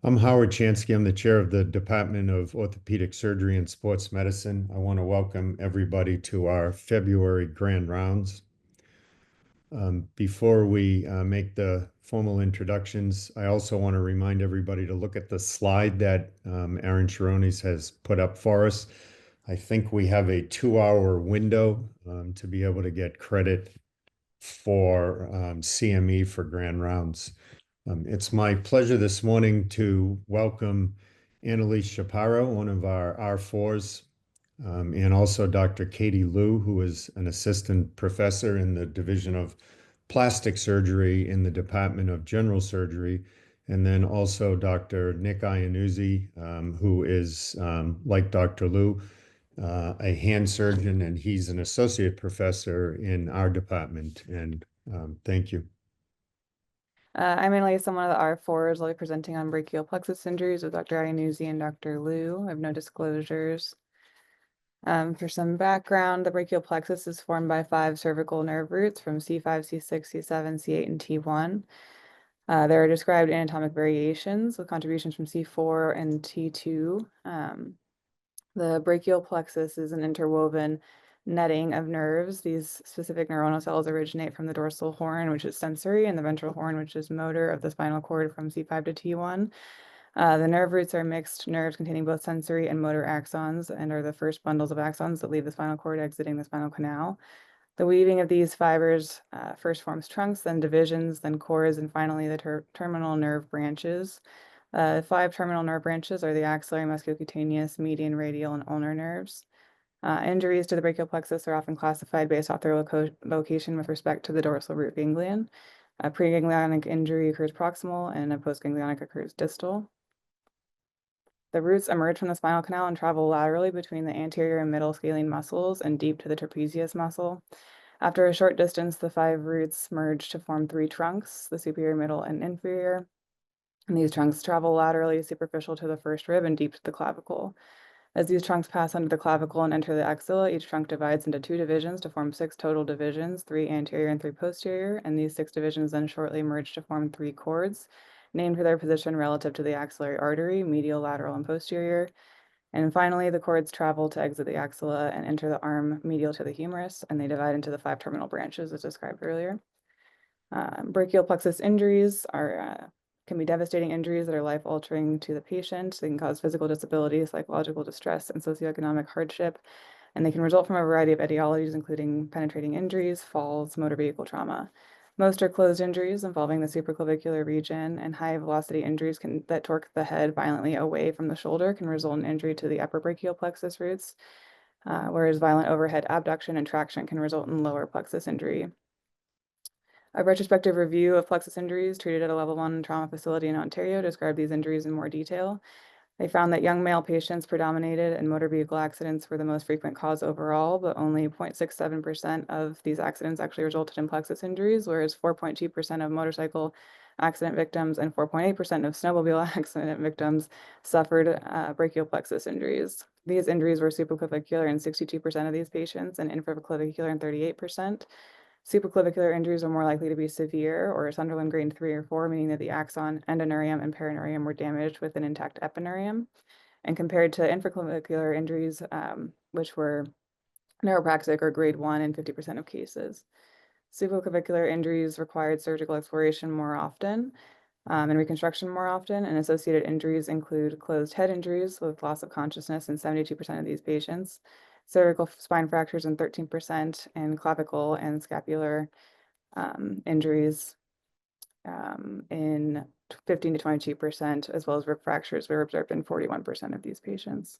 I'm Howard Chansky. I'm the chair of the Department of Orthopedic Surgery and Sports Medicine. I want to welcome everybody to our February grand rounds. Before we make the formal introductions, I also want to remind everybody to look at the slide that Aaron Sharonis has put up for us. I think we have a 2-hour window to be able to get credit for CME for grand rounds. It's my pleasure this morning to welcome Annelise Chaparro, one of our R4s, and also Dr. Katie Liu, who is an assistant professor in the Division of Plastic Surgery in the Department of General Surgery, and then also Dr. Nick Iannuzzi, who is, like Dr. Liu, a hand surgeon, and he's an associate professor in our department. And thank you. I'm Annelise. I'm one of the R4s. I'll be presenting on brachial plexus injuries with Dr. Iannuzzi and Dr. Liu. I have no disclosures. For some background, the brachial plexus is formed by 5 cervical nerve roots from C5, C6, C7, C8, and T1. There are described anatomic variations with contributions from C4 and T2. The brachial plexus is an interwoven netting of nerves. These specific neuronal cells originate from the dorsal horn, which is sensory, and the ventral horn, which is motor, of the spinal cord from C5 to T1. The nerve roots are mixed nerves containing both sensory and motor axons and are the first bundles of axons that leave the spinal cord exiting the spinal canal. The weaving of these fibers first forms trunks, then divisions, then cords, and finally the terminal nerve branches. 5 terminal nerve branches are the axillary, musculocutaneous, median, radial, and ulnar nerves. Injuries to the brachial plexus are often classified based off their location with respect to the dorsal root ganglion. A preganglionic injury occurs proximal and a postganglionic occurs distal. The roots emerge from the spinal canal and travel laterally between the anterior and middle scalene muscles and deep to the trapezius muscle. After a short distance, the 5 roots merge to form 3 trunks, the superior, middle, and inferior. And these trunks travel laterally superficial to the first rib and deep to the clavicle. As these trunks pass under the clavicle and enter the axilla, each trunk divides into 2 divisions to form 6 total divisions, 3 anterior and 3 posterior, and these 6 divisions then shortly merge to form 3 cords, named for their position relative to the axillary artery, medial, lateral, and posterior. And finally, the cords travel to exit the axilla and enter the arm medial to the humerus, and they divide into the 5 terminal branches as described earlier. Brachial plexus injuries can be devastating injuries that are life-altering to the patient. They can cause physical disability, psychological distress, and socioeconomic hardship, and they can result from a variety of etiologies, including penetrating injuries, falls, motor vehicle trauma. Most are closed injuries involving the supraclavicular region, and high-velocity injuries that torque the head violently away from the shoulder can result in injury to the upper brachial plexus roots, whereas violent overhead abduction and traction can result in lower plexus injury. A retrospective review of plexus injuries treated at a level 1 trauma facility in Ontario described these injuries in more detail. They found that young male patients predominated and motor vehicle accidents were the most frequent cause overall, but only 0.67% of these accidents actually resulted in plexus injuries, whereas 4.2% of motorcycle accident victims and 4.8% of snowmobile accident victims suffered brachial plexus injuries. These injuries were supraclavicular in 62% of these patients and infraclavicular in 38%. Supraclavicular injuries are more likely to be severe or Sunderland grade 3 or 4, meaning that the axon, endoneurium, and perineurium were damaged with an intact epineurium. And compared to infraclavicular injuries, which were neuropraxic or grade 1 in 50% of cases. Supraclavicular injuries required surgical exploration more often and reconstruction more often, and associated injuries include closed head injuries with loss of consciousness in 72% of these patients, cervical spine fractures in 13%, and clavicle and scapular injuries in 15 to 22%, as well as rib fractures were observed in 41% of these patients.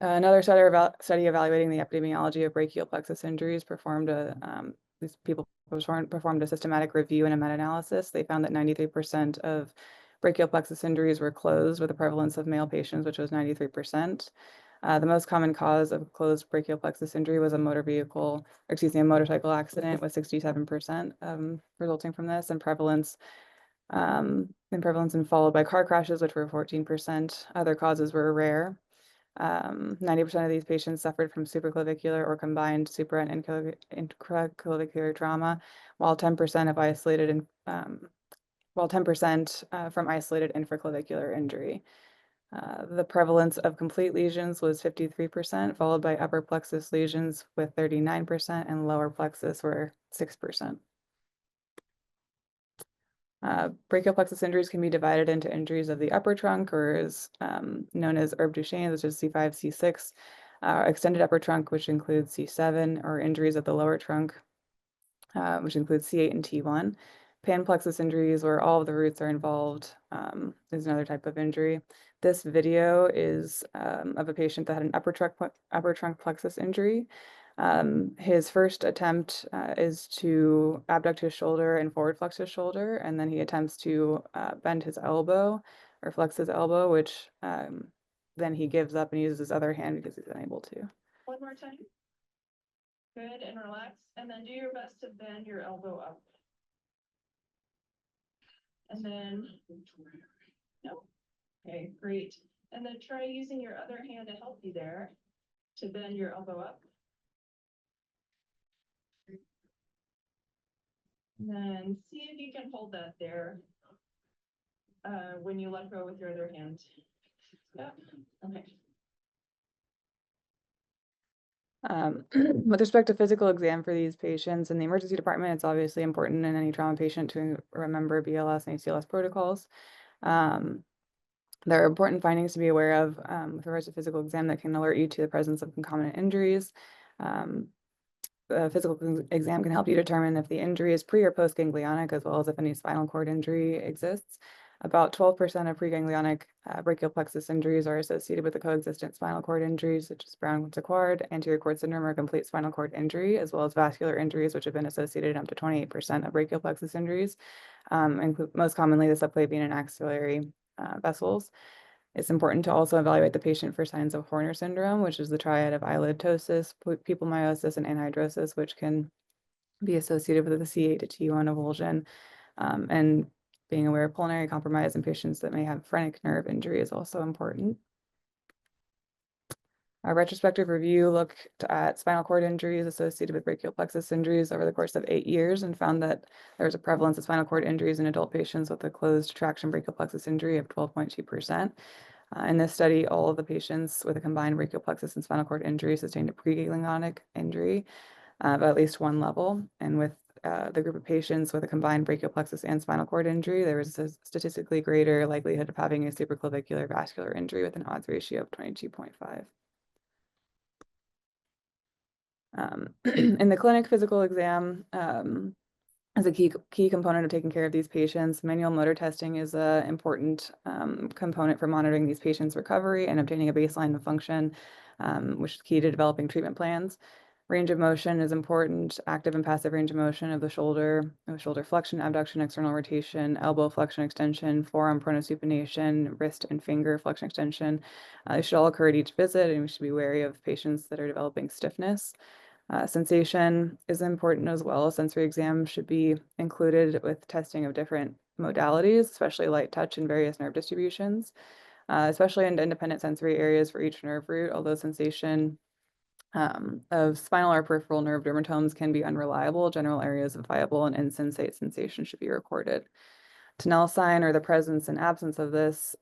Another study evaluating the epidemiology of brachial plexus injuries these people performed a systematic review and a meta-analysis. They found that 93% of brachial plexus injuries were closed with a prevalence of male patients, which was 93%. The most common cause of closed brachial plexus injury was a motorcycle accident with 67% resulting from this, and prevalence and followed by car crashes, which were 14%. Other causes were rare. 90% of these patients suffered from supraclavicular or combined supra and intraclavicular trauma, while 10% of isolated well, 10% from isolated infraclavicular injury. The prevalence of complete lesions was 53%, followed by upper plexus lesions with 39%, and lower plexus were 6%. Brachial plexus injuries can be divided into injuries of the upper trunk, or is known as herb Duchenne, which is C5, C6, extended upper trunk, which includes C7, or injuries of the lower trunk, which includes C8 and T1. Panplexus injuries, where all of the roots are involved, is another type of injury. This video is of a patient that had an upper trunk plexus injury. His first attempt is to abduct his shoulder and forward flex his shoulder, and then he attempts to bend his elbow or flex his elbow, which then he gives up and uses his other hand because he's unable to. One more time. Good, and relax, and then do your best to bend your elbow up. And then, no, okay, great. And then try using your other hand to help you there, to bend your elbow up. And then see if you can hold that there when you let go with your other hand. Yeah, okay. With respect to physical exam for these patients in the emergency department, it's obviously important in any trauma patient to remember BLS and ACLS protocols. There are important findings to be aware of with regards to physical exam that can alert you to the presence of concomitant injuries. The physical exam can help you determine if the injury is pre or post ganglionic, as well as if any spinal cord injury exists. About 12% of preganglionic brachial plexus injuries are associated with the coexistent spinal cord injuries, such as Brown-Séquard, anterior cord syndrome, or complete spinal cord injury, as well as vascular injuries, which have been associated up to 28% of brachial plexus injuries, include most commonly the subclavian and axillary vessels. It's important to also evaluate the patient for signs of Horner syndrome, which is the triad of eyelid ptosis, pupil miosis, and anhidrosis, which can be associated with the C8 to T1 avulsion. And being aware of pulmonary compromise in patients that may have phrenic nerve injury is also important. Our retrospective review looked at spinal cord injuries associated with brachial plexus injuries over the course of 8 years and found that there was a prevalence of spinal cord injuries in adult patients with a closed traction brachial plexus injury of 12.2%. In this study, all of the patients with a combined brachial plexus and spinal cord injury sustained a preganglionic injury of at least one level. And with the group of patients with a combined brachial plexus and spinal cord injury, there was a statistically greater likelihood of having a supraclavicular vascular injury with an odds ratio of 22.5. In the clinic, physical exam is a key component of taking care of these patients. Manual motor testing is an important component for monitoring these patients' recovery and obtaining a baseline of function, which is key to developing treatment plans. Range of motion is important. Active and passive range of motion of the shoulder flexion, abduction, external rotation, elbow flexion, extension, forearm pronosupination, wrist and finger flexion, extension. They should all occur at each visit, and we should be wary of patients that are developing stiffness. Sensation is important as well. Sensory exam should be included with testing of different modalities, especially light touch and various nerve distributions, especially in independent sensory areas for each nerve root, although sensation of spinal or peripheral nerve dermatomes can be unreliable. General areas of viable and insensate sensation should be recorded. Tunnel sign, or the presence and absence of this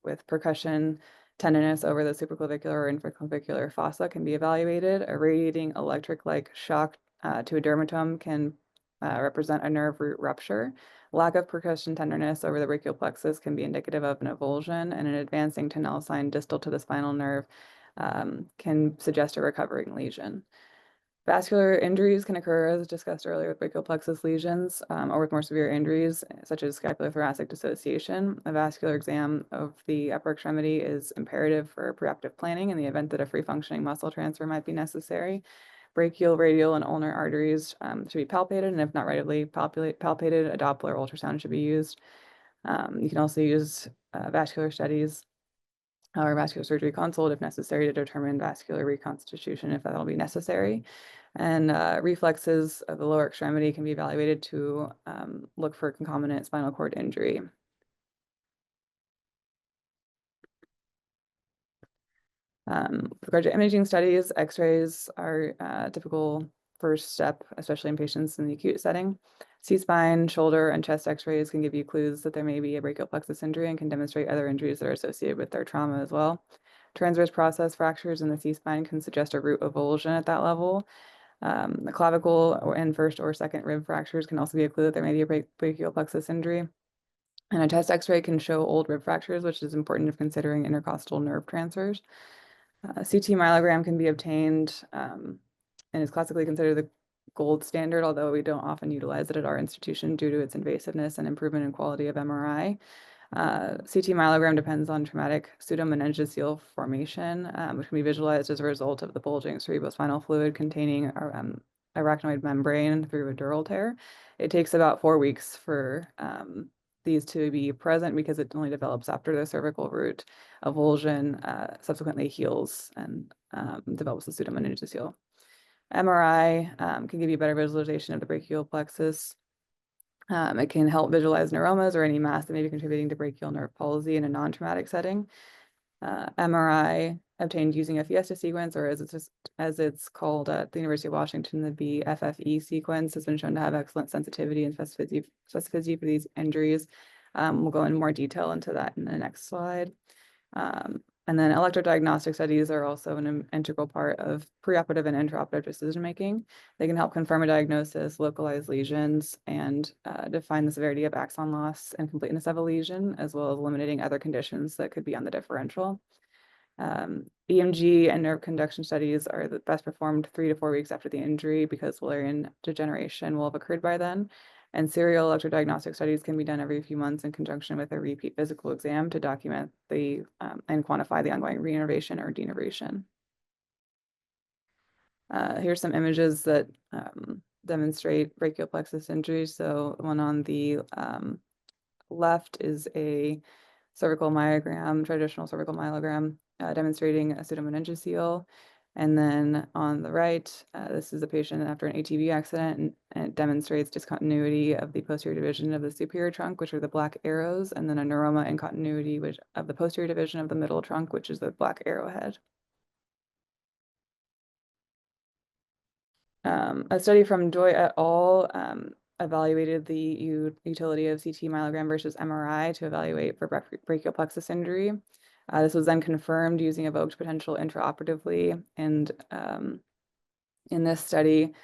with percussion tenderness over the supraclavicular or infraclavicular fossa can be evaluated. A radiating electric-like shock to a dermatome can represent a nerve root rupture. Lack of percussion tenderness over the brachial plexus can be indicative of an avulsion, and an advancing Tunnel sign distal to the spinal nerve can suggest a recovering lesion. Vascular injuries can occur, as discussed earlier, with brachial plexus lesions or with more severe injuries, such as scapulothoracic dissociation. A vascular exam of the upper extremity is imperative for preoperative planning in the event that a free-functioning muscle transfer might be necessary. Brachial, radial, and ulnar arteries should be palpated, and if not readily palpated, a Doppler ultrasound should be used. You can also use vascular studies or vascular surgery consult if necessary to determine vascular reconstitution if that'll be necessary. And reflexes of the lower extremity can be evaluated to look for concomitant spinal cord injury. With regard to imaging studies, X-rays are typical first step, especially in patients in the acute setting. C-spine, shoulder, and chest x-rays can give you clues that there may be a brachial plexus injury and can demonstrate other injuries that are associated with their trauma as well. Transverse process fractures in the C-spine can suggest a root avulsion at that level. The clavicle and first or second rib fractures can also be a clue that there may be a brachial plexus injury. And a chest x-ray can show old rib fractures, which is important if considering intercostal nerve transfers. CT myelogram can be obtained and is classically considered the gold standard, although we don't often utilize it at our institution due to its invasiveness and improvement in quality of MRI. CT myelogram depends on traumatic pseudomeningocele formation, which can be visualized as a result of the bulging cerebrospinal fluid containing arachnoid membrane through a dural tear. It takes about 4 weeks for these to be present because it only develops after the cervical root avulsion subsequently heals and develops the pseudomeningocele. MRI can give you a better visualization of the brachial plexus. It can help visualize neuromas or any mass that may be contributing to brachial nerve palsy in a non-traumatic setting. MRI obtained using a Fiesta sequence, or as it's called at the University of Washington, the BFFE sequence, has been shown to have excellent sensitivity and specificity for these injuries. We'll go in more detail into that in the next slide. And then electrodiagnostic studies are also an integral part of preoperative and intraoperative decision-making. They can help confirm a diagnosis, localize lesions, and define the severity of axon loss and completeness of a lesion, as well as eliminating other conditions that could be on the differential. EMG and nerve conduction studies are the best performed 3 to 4 weeks after the injury because Wallerian degeneration will have occurred by then. And serial electrodiagnostic studies can be done every few months in conjunction with a repeat physical exam to document the and quantify the ongoing reinnervation or denervation. Here's some images that demonstrate brachial plexus injuries. So the one on the left is a cervical myogram, traditional cervical myelogram, demonstrating a pseudomeningocele. And then on the right, this is a patient after an ATV accident, and it demonstrates discontinuity of the posterior division of the superior trunk, which are the black arrows, and then a neuroma and continuity of the posterior division of the middle trunk, which is the black arrowhead. A study from Joy et al. Evaluated the utility of CT myelogram versus MRI to evaluate for brachial plexus injury. This was then confirmed using evoked potential intraoperatively. And in this study,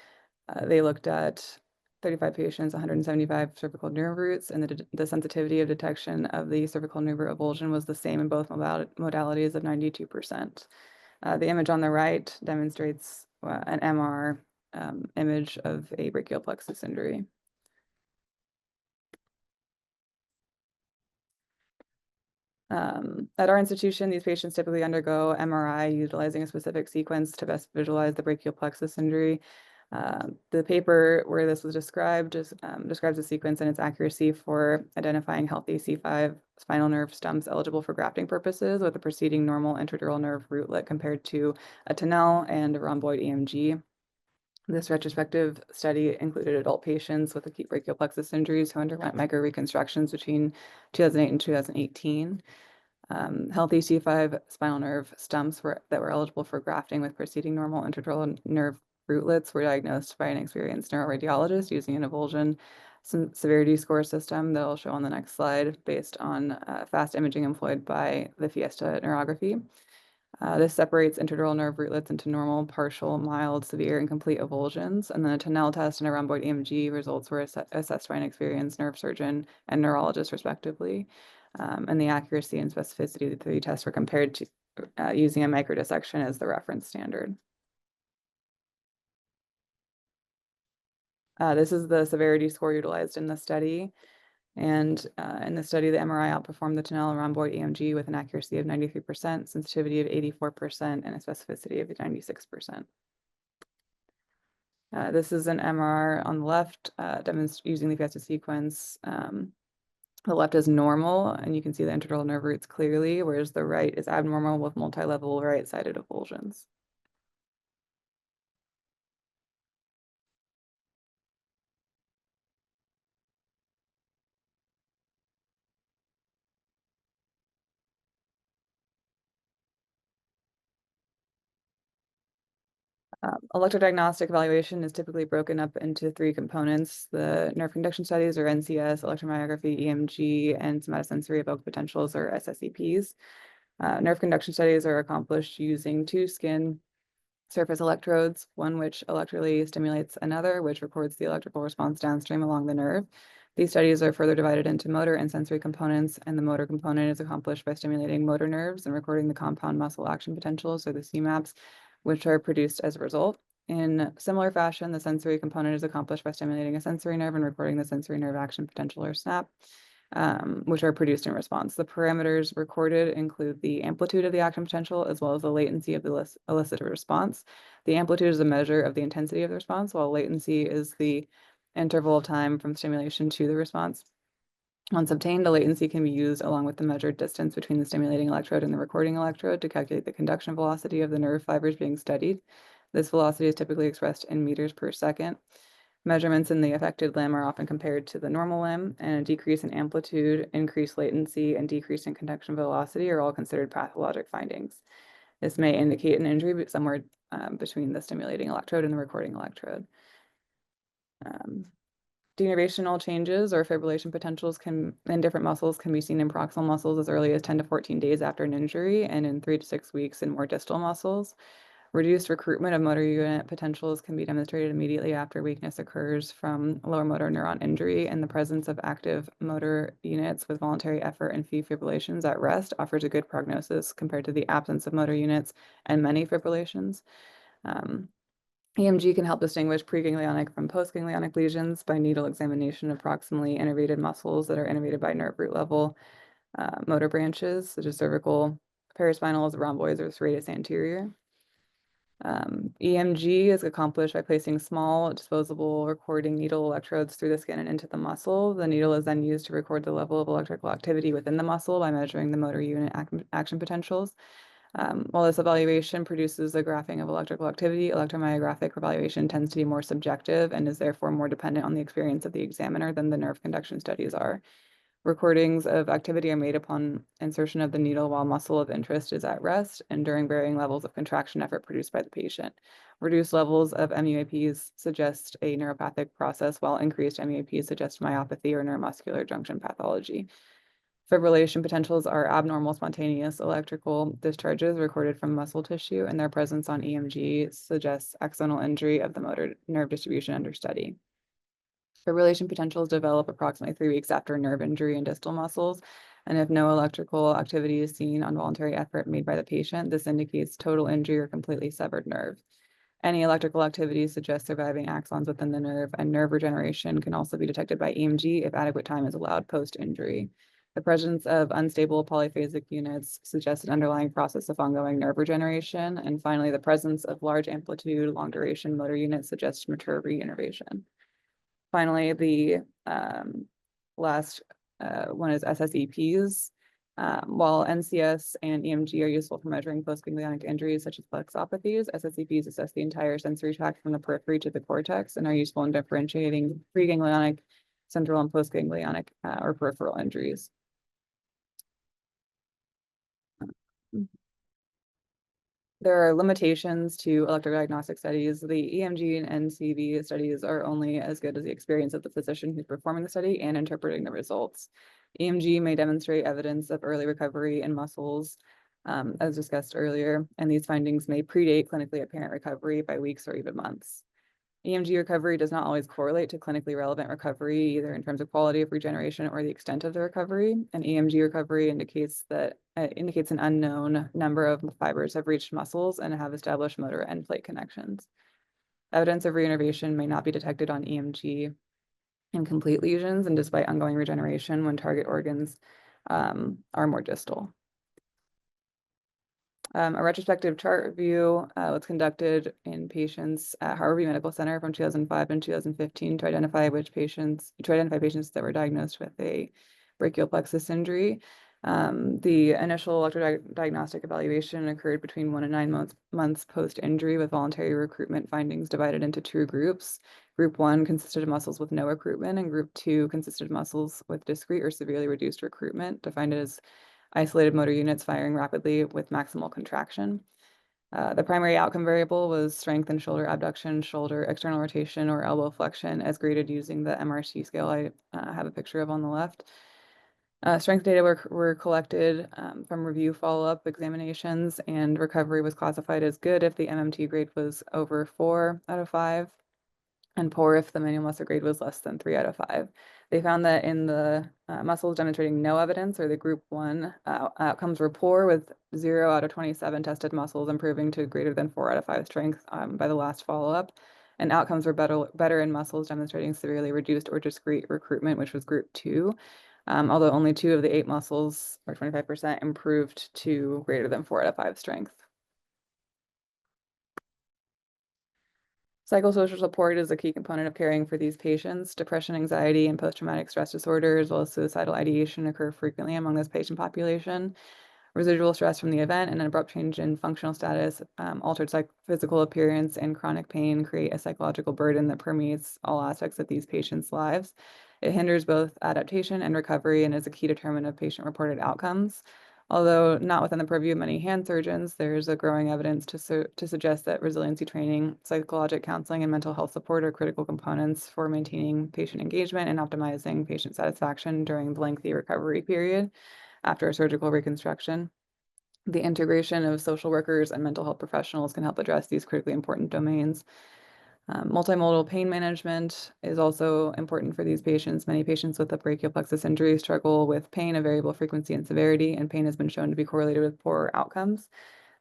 they looked at 35 patients, 175 cervical nerve roots, and the sensitivity of detection of the cervical nerve root avulsion was the same in both modalities of 92%. The image on the right demonstrates an MR image of a brachial plexus injury. At our institution, these patients typically undergo MRI utilizing a specific sequence to best visualize the brachial plexus injury. The paper where this was described describes the sequence and its accuracy for identifying healthy C5 spinal nerve stumps eligible for grafting purposes with a preceding normal intradural nerve rootlet compared to a Tunnel and a rhomboid EMG. This retrospective study included adult patients with acute brachial plexus injuries who underwent micro-reconstructions between 2008 and 2018. Healthy C5 spinal nerve stumps that were eligible for grafting with preceding normal intradural nerve rootlets were diagnosed by an experienced neuroradiologist using an avulsion severity score system that I'll show on the next slide based on fast imaging employed by the Fiesta neurography. This separates intradural nerve rootlets into normal, partial, mild, severe, and complete avulsions. And then a Tunnel test and a rhomboid EMG results were assessed by an experienced nerve surgeon and neurologist, respectively. And the accuracy and specificity of the 3 tests were compared to using a microdissection as the reference standard. This is the severity score utilized in the study. And in the study, the MRI outperformed the Tunnel and rhomboid EMG with an accuracy of 93%, sensitivity of 84%, and a specificity of 96%. This is an MR on the left, using the Fiesta sequence. The left is normal, and you can see the intradural nerve roots clearly, whereas the right is abnormal with multi-level right-sided avulsions. Electrodiagnostic evaluation is typically broken up into three components: the nerve conduction studies, or NCS, electromyography, EMG, and somatosensory evoked potentials, or SSEPs. Nerve conduction studies are accomplished using two skin surface electrodes, one which electrically stimulates another, which records the electrical response downstream along the nerve. These studies are further divided into motor and sensory components, and the motor component is accomplished by stimulating motor nerves and recording the compound muscle action potentials, or the CMAPs, which are produced as a result. In similar fashion, the sensory component is accomplished by stimulating a sensory nerve and recording the sensory nerve action potential, or SNAP, which are produced in response. The parameters recorded include the amplitude of the action potential as well as the latency of the elicited response. The amplitude is a measure of the intensity of the response, while latency is the interval of time from stimulation to the response. Once obtained, the latency can be used along with the measured distance between the stimulating electrode and the recording electrode to calculate the conduction velocity of the nerve fibers being studied. This velocity is typically expressed in meters per second. Measurements in the affected limb are often compared to the normal limb, and a decrease in amplitude, increased latency, and decrease in conduction velocity are all considered pathologic findings. This may indicate an injury somewhere between the stimulating electrode and the recording electrode. Denervational changes or fibrillation potentials in different muscles can be seen in proximal muscles as early as 10 to 14 days after an injury, and in 3 to 6 weeks in more distal muscles. Reduced recruitment of motor unit potentials can be demonstrated immediately after weakness occurs from lower motor neuron injury, and the presence of active motor units with voluntary effort and few fibrillations at rest offers a good prognosis compared to the absence of motor units and many fibrillations. EMG can help distinguish preganglionic from postganglionic lesions by needle examination of proximally innervated muscles that are innervated by nerve root level motor branches, such as cervical, paraspinals, rhomboids, or serratus anterior. EMG is accomplished by placing small disposable recording needle electrodes through the skin and into the muscle. The needle is then used to record the level of electrical activity within the muscle by measuring the motor unit action potentials. While this evaluation produces a graphing of electrical activity, electromyographic evaluation tends to be more subjective and is therefore more dependent on the experience of the examiner than the nerve conduction studies are. Recordings of activity are made upon insertion of the needle while muscle of interest is at rest and during varying levels of contraction effort produced by the patient. Reduced levels of MUAPs suggest a neuropathic process, while increased MUAPs suggest myopathy or neuromuscular junction pathology. Fibrillation potentials are abnormal spontaneous electrical discharges recorded from muscle tissue, and their presence on EMG suggests axonal injury of the motor nerve distribution under study. Fibrillation potentials develop approximately 3 weeks after nerve injury in distal muscles, and if no electrical activity is seen on voluntary effort made by the patient, this indicates total injury or completely severed nerve. Any electrical activity suggests surviving axons within the nerve, and nerve regeneration can also be detected by EMG if adequate time is allowed post-injury. The presence of unstable polyphasic units suggests an underlying process of ongoing nerve regeneration. And finally, the presence of large amplitude, long duration motor units suggests mature reinnervation. Finally, the last one is SSEPs. While NCS and EMG are useful for measuring postganglionic injuries such as plexopathies, SSEPs assess the entire sensory tract from the periphery to the cortex and are useful in differentiating preganglionic, central, and postganglionic or peripheral injuries. There are limitations to electrodiagnostic studies. The EMG and NCV studies are only as good as the experience of the physician who's performing the study and interpreting the results. EMG may demonstrate evidence of early recovery in muscles, as discussed earlier, and these findings may predate clinically apparent recovery by weeks or even months. EMG recovery does not always correlate to clinically relevant recovery, either in terms of quality of regeneration or the extent of the recovery. And EMG recovery indicates an unknown number of fibers have reached muscles and have established motor end plate connections. Evidence of reinnervation may not be detected on EMG in complete lesions, and despite ongoing regeneration when target organs are more distal. A retrospective chart review was conducted in patients at Harborview Medical Center from 2005 and 2015 to identify patients that were diagnosed with a brachial plexus injury. The initial electrodiagnostic evaluation occurred between 1 and 9 months post-injury, with voluntary recruitment findings divided into 2 groups. Group 1 consisted of muscles with no recruitment, and Group 2 consisted of muscles with discrete or severely reduced recruitment, defined as isolated motor units firing rapidly with maximal contraction. The primary outcome variable was strength in shoulder abduction, shoulder external rotation, or elbow flexion as graded using the MRC scale I have a picture of on the left. Strength data were collected from review follow-up examinations, and recovery was classified as good if the MMT grade was over 4 out of 5, and poor if the manual muscle grade was less than 3 out of 5. They found that in the muscles demonstrating no evidence, or the group 1, outcomes were poor, with 0 out of 27 tested muscles improving to greater than 4 out of 5 strength by the last follow-up. And outcomes were better in muscles demonstrating severely reduced or discrete recruitment, which was group 2. Although only 2 of the 8 muscles, or 25%, improved to greater than 4 out of 5 strength. Psychosocial support is a key component of caring for these patients. Depression, anxiety, and post-traumatic stress disorder, as well as suicidal ideation, occur frequently among this patient population. Residual stress from the event and an abrupt change in functional status, altered physical appearance, and chronic pain create a psychological burden that permeates all aspects of these patients' lives. It hinders both adaptation and recovery and is a key determinant of patient-reported outcomes. Although not within the purview of many hand surgeons, there is a growing evidence to suggest that resiliency training, psychologic counseling, and mental health support are critical components for maintaining patient engagement and optimizing patient satisfaction during the lengthy recovery period after a surgical reconstruction. The integration of social workers and mental health professionals can help address these critically important domains. Multimodal pain management is also important for these patients. Many patients with a brachial plexus injury struggle with pain of variable frequency and severity, and pain has been shown to be correlated with poor outcomes.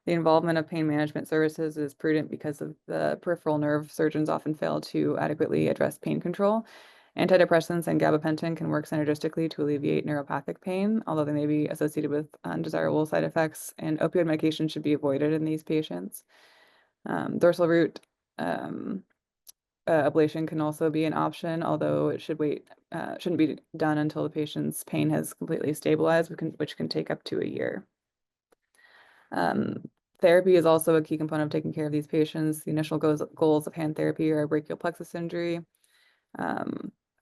The involvement of pain management services is prudent because of the peripheral nerve surgeons often fail to adequately address pain control. Antidepressants and gabapentin can work synergistically to alleviate neuropathic pain, although they may be associated with undesirable side effects, and opioid medication should be avoided in these patients. Dorsal root ablation can also be an option, although it shouldn't be done until the patient's pain has completely stabilized, which can take up to a year. Therapy is also a key component of taking care of these patients. The initial goals of hand therapy are brachial plexus injury.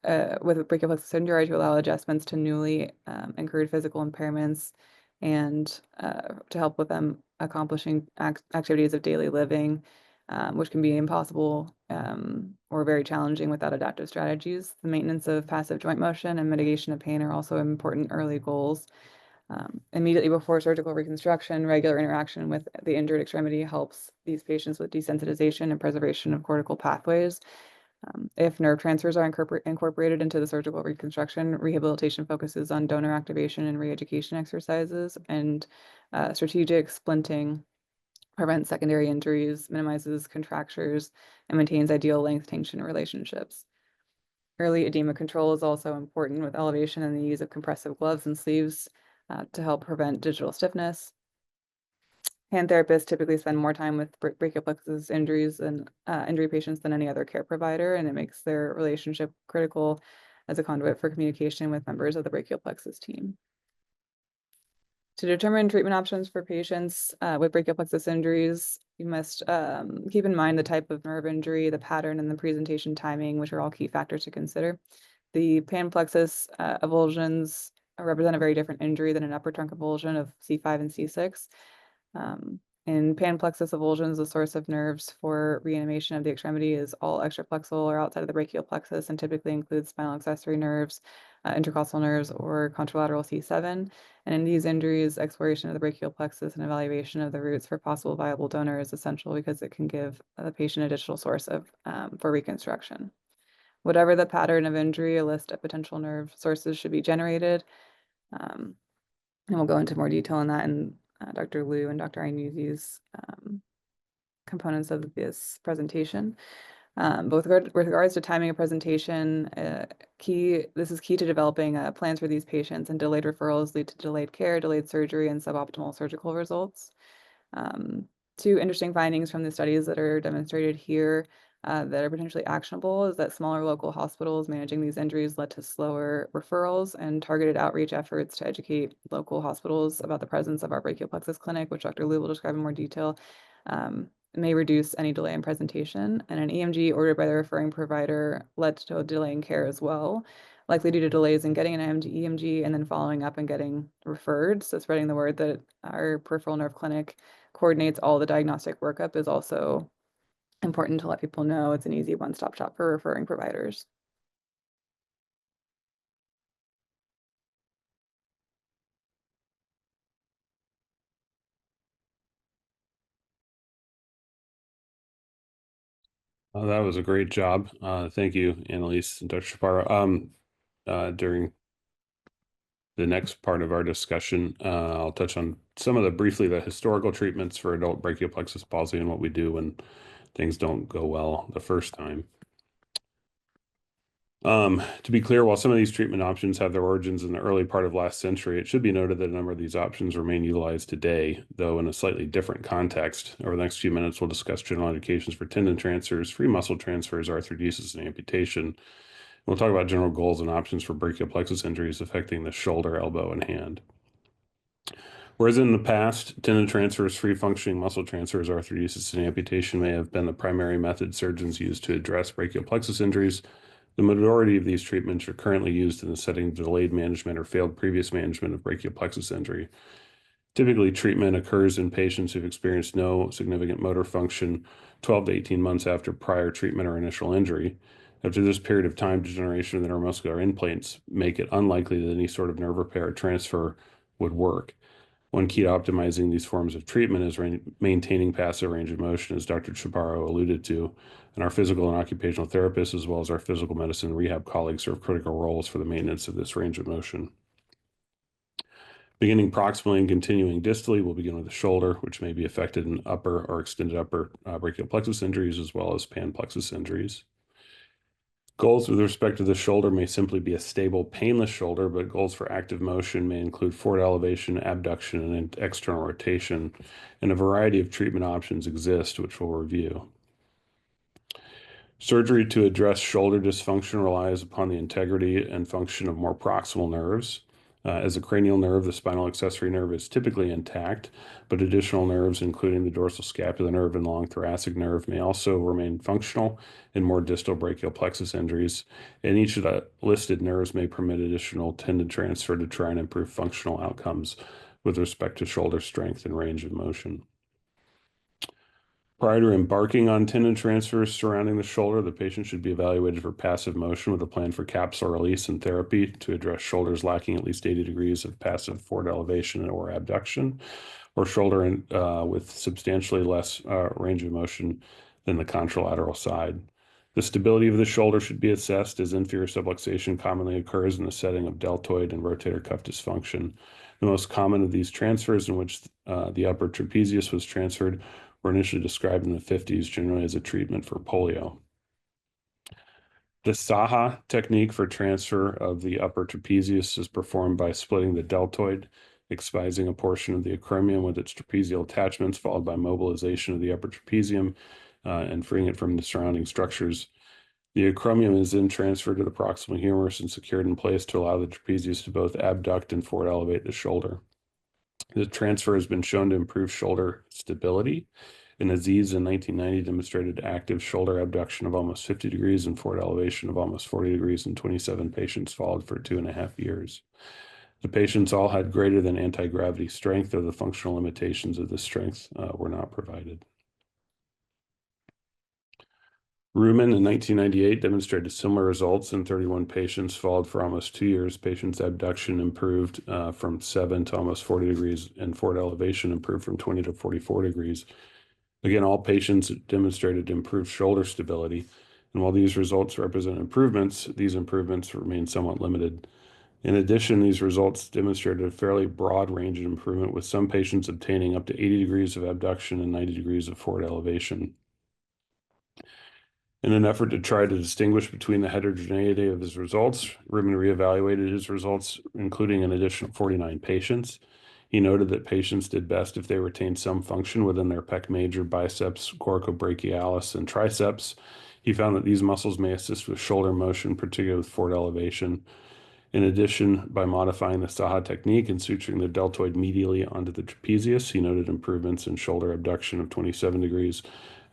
With brachial plexus injury, to allow adjustments to newly incurred physical impairments and to help with them accomplishing activities of daily living, which can be impossible or very challenging without adaptive strategies. The maintenance of passive joint motion and mitigation of pain are also important early goals. Immediately before surgical reconstruction, regular interaction with the injured extremity helps these patients with desensitization and preservation of cortical pathways. If nerve transfers are incorporated into the surgical reconstruction, rehabilitation focuses on donor activation and re-education exercises, and strategic splinting prevents secondary injuries, minimizes contractures, and maintains ideal length tension relationships. Early edema control is also important, with elevation and the use of compressive gloves and sleeves to help prevent digital stiffness. Hand therapists typically spend more time with brachial plexus injuries and injury patients than any other care provider, and it makes their relationship critical as a conduit for communication with members of the brachial plexus team. To determine treatment options for patients with brachial plexus injuries, you must keep in mind the type of nerve injury, the pattern, and the presentation timing, which are all key factors to consider. The pan plexus avulsions represent a very different injury than an upper trunk avulsion of C5 and C6. In pan plexus avulsions, the source of nerves for reanimation of the extremity is all extraplexal or outside of the brachial plexus, and typically includes spinal accessory nerves, intercostal nerves, or contralateral C7. And in these injuries, exploration of the brachial plexus and evaluation of the roots for possible viable donor is essential because it can give the patient a digital source of for reconstruction. Whatever the pattern of injury, a list of potential nerve sources should be generated. And we'll go into more detail on that in Dr. Liu and Dr. Iannuzzi's components of this presentation. But with regards to timing of presentation, this is key to developing plans for these patients, and delayed referrals lead to delayed care, delayed surgery, and suboptimal surgical results. Two interesting findings from the studies that are demonstrated here that are potentially actionable is that smaller local hospitals managing these injuries led to slower referrals, and targeted outreach efforts to educate local hospitals about the presence of our brachial plexus clinic, which Dr. Liu will describe in more detail, may reduce any delay in presentation. And an EMG ordered by the referring provider led to a delay in care as well, likely due to delays in getting an EMG and then following up and getting referred. So spreading the word that our peripheral nerve clinic coordinates all the diagnostic workup is also important to let people know. It's an easy one-stop shop for referring providers. That was a great job. Thank you, Annelise and Dr. Chaparro. During the next part of our discussion, I'll touch on briefly the historical treatments for adult brachial plexus palsy and what we do when things don't go well the first time. To be clear, while some of these treatment options have their origins in the early part of last century, it should be noted that a number of these options remain utilized today, though in a slightly different context. Over the next few minutes, we'll discuss general indications for tendon transfers, free muscle transfers, arthrodesis, and amputation. We'll talk about general goals and options for brachial plexus injuries affecting the shoulder, elbow, and hand. Whereas in the past, tendon transfers, free functioning muscle transfers, arthrodesis, and amputation may have been the primary method surgeons used to address brachial plexus injuries, the majority of these treatments are currently used in the setting of delayed management or failed previous management of brachial plexus injury. Typically, treatment occurs in patients who've experienced no significant motor function 12 to 18 months after prior treatment or initial injury. After this period of time, degeneration of the neuromuscular endplates make it unlikely that any sort of nerve repair or transfer would work. One key to optimizing these forms of treatment is maintaining passive range of motion, as Dr. Chaparro alluded to, and our physical and occupational therapists, as well as our physical medicine and rehab colleagues, serve critical roles for the maintenance of this range of motion. Beginning proximally and continuing distally, we'll begin with the shoulder, which may be affected in upper or extended upper brachial plexus injuries, as well as panplexus injuries. Goals with respect to the shoulder may simply be a stable, painless shoulder, but goals for active motion may include forward elevation, abduction, and external rotation, and a variety of treatment options exist, which we'll review. Surgery to address shoulder dysfunction relies upon the integrity and function of more proximal nerves. As a cranial nerve, the spinal accessory nerve is typically intact, but additional nerves, including the dorsal scapular nerve and long thoracic nerve, may also remain functional in more distal brachial plexus injuries, and each of the listed nerves may permit additional tendon transfer to try and improve functional outcomes with respect to shoulder strength and range of motion. Prior to embarking on tendon transfers surrounding the shoulder, the patient should be evaluated for passive motion with a plan for capsular release and therapy to address shoulders lacking at least 80 degrees of passive forward elevation or abduction, or shoulder with substantially less range of motion than the contralateral side. The stability of the shoulder should be assessed, as inferior subluxation commonly occurs in the setting of deltoid and rotator cuff dysfunction. The most common of these transfers, in which the upper trapezius was transferred, were initially described in the 50s, generally as a treatment for polio. The Saha technique for transfer of the upper trapezius is performed by splitting the deltoid, excising a portion of the acromion with its trapezial attachments, followed by mobilization of the upper trapezium and freeing it from the surrounding structures. The acromion is then transferred to the proximal humerus and secured in place to allow the trapezius to both abduct and forward elevate the shoulder. The transfer has been shown to improve shoulder stability. And Aziz in 1990 demonstrated active shoulder abduction of almost 50 degrees and forward elevation of almost 40 degrees in 27 patients followed for 2.5 years. The patients all had greater than anti-gravity strength, though the functional limitations of this strength were not provided. Ruman in 1998 demonstrated similar results in 31 patients followed for almost 2 years. Patients' abduction improved from 7 to almost 40 degrees, and forward elevation improved from 20 to 44 degrees. Again, all patients demonstrated improved shoulder stability, and while these results represent improvements, these improvements remain somewhat limited. In addition, these results demonstrated a fairly broad range of improvement, with some patients obtaining up to 80 degrees of abduction and 90 degrees of forward elevation. In an effort to try to distinguish between the heterogeneity of his results, Ruman reevaluated his results, including an additional 49 patients. He noted that patients did best if they retained some function within their pec major, biceps, coracobrachialis, and triceps. He found that these muscles may assist with shoulder motion, particularly with forward elevation. In addition, by modifying the Saha technique and suturing the deltoid medially onto the trapezius, he noted improvements in shoulder abduction of 27 degrees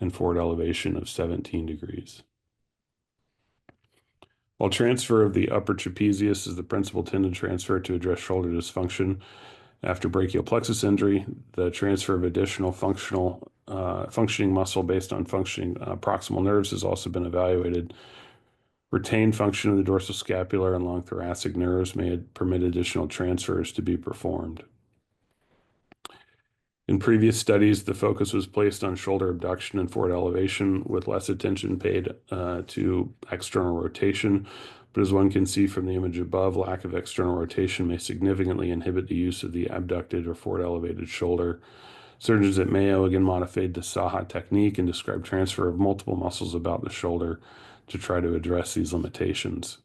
and forward elevation of 17 degrees. While transfer of the upper trapezius is the principal tendon transfer to address shoulder dysfunction, After brachial plexus injury, the transfer of additional functioning muscle based on functioning proximal nerves has also been evaluated. Retained function of the dorsoscapular and long thoracic nerves may permit additional transfers to be performed. In previous studies, the focus was placed on shoulder abduction and forward elevation with less attention paid to external rotation. But as one can see from the image above, lack of external rotation may significantly inhibit the use of the abducted or forward elevated shoulder. Surgeons at Mayo again modified the Saha technique and described transfer of multiple muscles about the shoulder to try to address these limitations.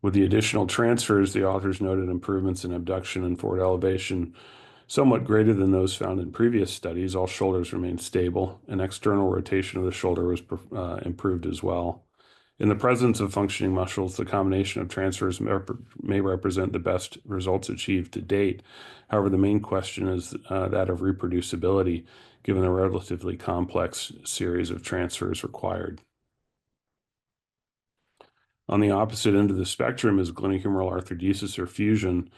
With the additional transfers, the authors noted improvements in abduction and forward elevation somewhat greater than those found in previous studies. All shoulders remained stable, and external rotation of the shoulder was improved as well. In the presence of functioning muscles, the combination of transfers may represent the best results achieved to date. However, the main question is that of reproducibility, given the relatively complex series of transfers required. On the opposite end of the spectrum is glenohumeral arthrodesis or fusion.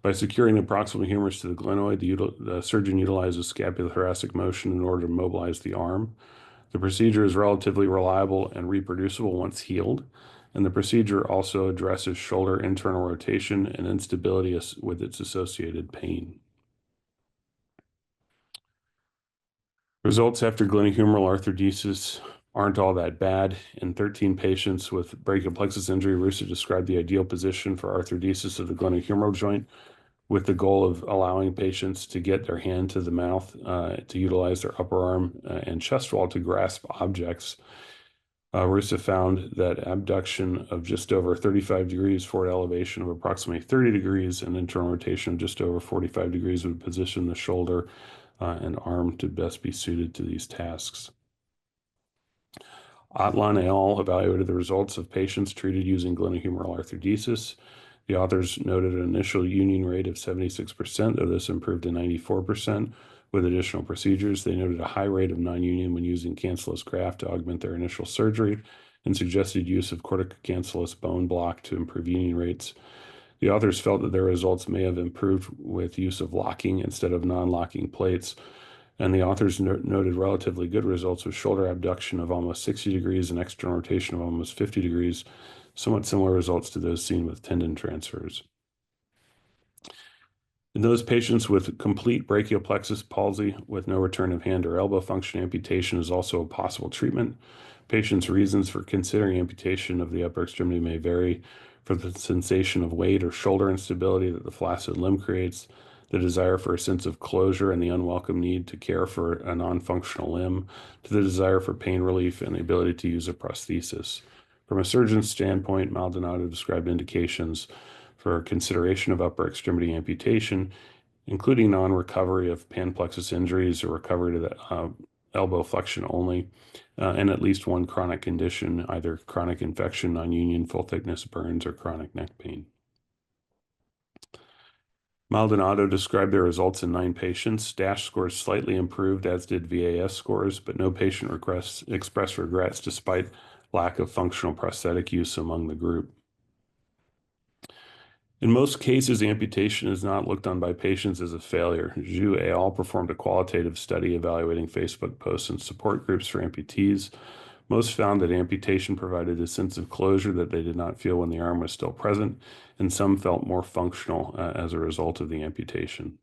By securing the proximal humerus to the glenoid, the surgeon utilizes scapulothoracic motion in order to mobilize the arm. The procedure is relatively reliable and reproducible once healed, and the procedure also addresses shoulder internal rotation and instability with its associated pain. Results after glenohumeral arthrodesis aren't all that bad. In 13 patients with brachial plexus injury, Russo described the ideal position for arthrodesis of the glenohumeral joint with the goal of allowing patients to get their hand to the mouth, to utilize their upper arm and chest wall to grasp objects. Russo found that abduction of just over 35 degrees, forward elevation of approximately 30 degrees, and internal rotation of just over 45 degrees would position the shoulder and arm to best be suited to these tasks. Otlan et al. Evaluated the results of patients treated using glenohumeral arthrodesis. The authors noted an initial union rate of 76%, though this improved to 94% with additional procedures. They noted a high rate of non-union when using cancellous graft to augment their initial surgery and suggested use of corticocancellous bone block to improve union rates. The authors felt that their results may have improved with use of locking instead of non-locking plates. And the authors noted relatively good results with shoulder abduction of almost 60 degrees and external rotation of almost 50 degrees, somewhat similar results to those seen with tendon transfers. In those patients with complete brachial plexus palsy with no return of hand or elbow function, amputation is also a possible treatment. Patients' reasons for considering amputation of the upper extremity may vary from the sensation of weight or shoulder instability that the flaccid limb creates, the desire for a sense of closure and the unwelcome need to care for a non-functional limb, to the desire for pain relief and the ability to use a prosthesis. From a surgeon's standpoint, Maldonado described indications for consideration of upper extremity amputation, including non-recovery of panplexus injuries or recovery to the elbow flexion only, and at least one chronic condition, either chronic infection, non-union, full-thickness burns, or chronic neck pain. Maldonado described their results in 9 patients. DASH scores slightly improved, as did VAS scores, but no patient expressed regrets despite lack of functional prosthetic use among the group. In most cases, amputation is not looked on by patients as a failure. Zhu et al. Performed a qualitative study evaluating Facebook posts and support groups for amputees. Most found that amputation provided a sense of closure that they did not feel when the arm was still present, and some felt more functional as a result of the amputation.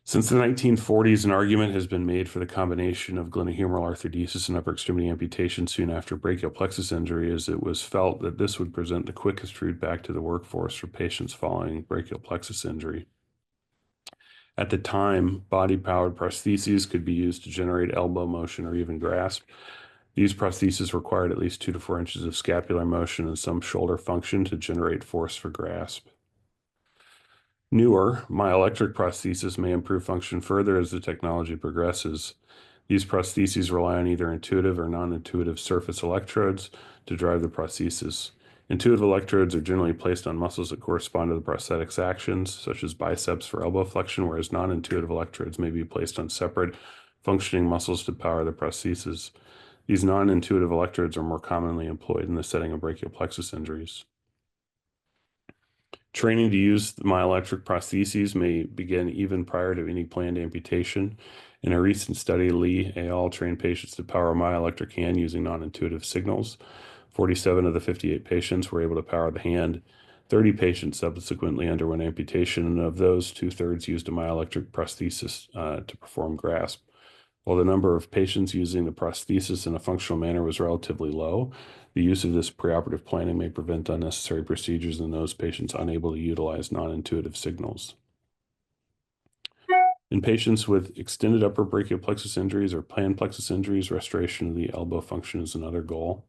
Since the 1940s, an argument has been made for the combination of glenohumeral arthrodesis and upper extremity amputation soon after brachial plexus injury, as it was felt that this would present the quickest route back to the workforce for patients following brachial plexus injury. At the time, body-powered prostheses could be used to generate elbow motion or even grasp. These prostheses required at least 2 to 4 inches of scapular motion and some shoulder function to generate force for grasp. Newer, myoelectric prostheses may improve function further as the technology progresses. These prostheses rely on either intuitive or non-intuitive surface electrodes to drive the prosthesis. Intuitive electrodes are generally placed on muscles that correspond to the prosthetic's actions, such as biceps for elbow flexion, whereas non-intuitive electrodes may be placed on separate functioning muscles to power the prosthesis. These non-intuitive electrodes are more commonly employed in the setting of brachial plexus injuries. Training to use the myoelectric prostheses may begin even prior to any planned amputation. In a recent study, Lee et al. Trained patients to power a myoelectric hand using non-intuitive signals. 47 of the 58 patients were able to power the hand. 30 patients subsequently underwent amputation, and of those, 2/3 used a myoelectric prosthesis to perform grasp. While the number of patients using the prosthesis in a functional manner was relatively low, the use of this preoperative planning may prevent unnecessary procedures in those patients unable to utilize non-intuitive signals. In patients with extended upper brachial plexus injuries or planned plexus injuries, restoration of the elbow function is another goal.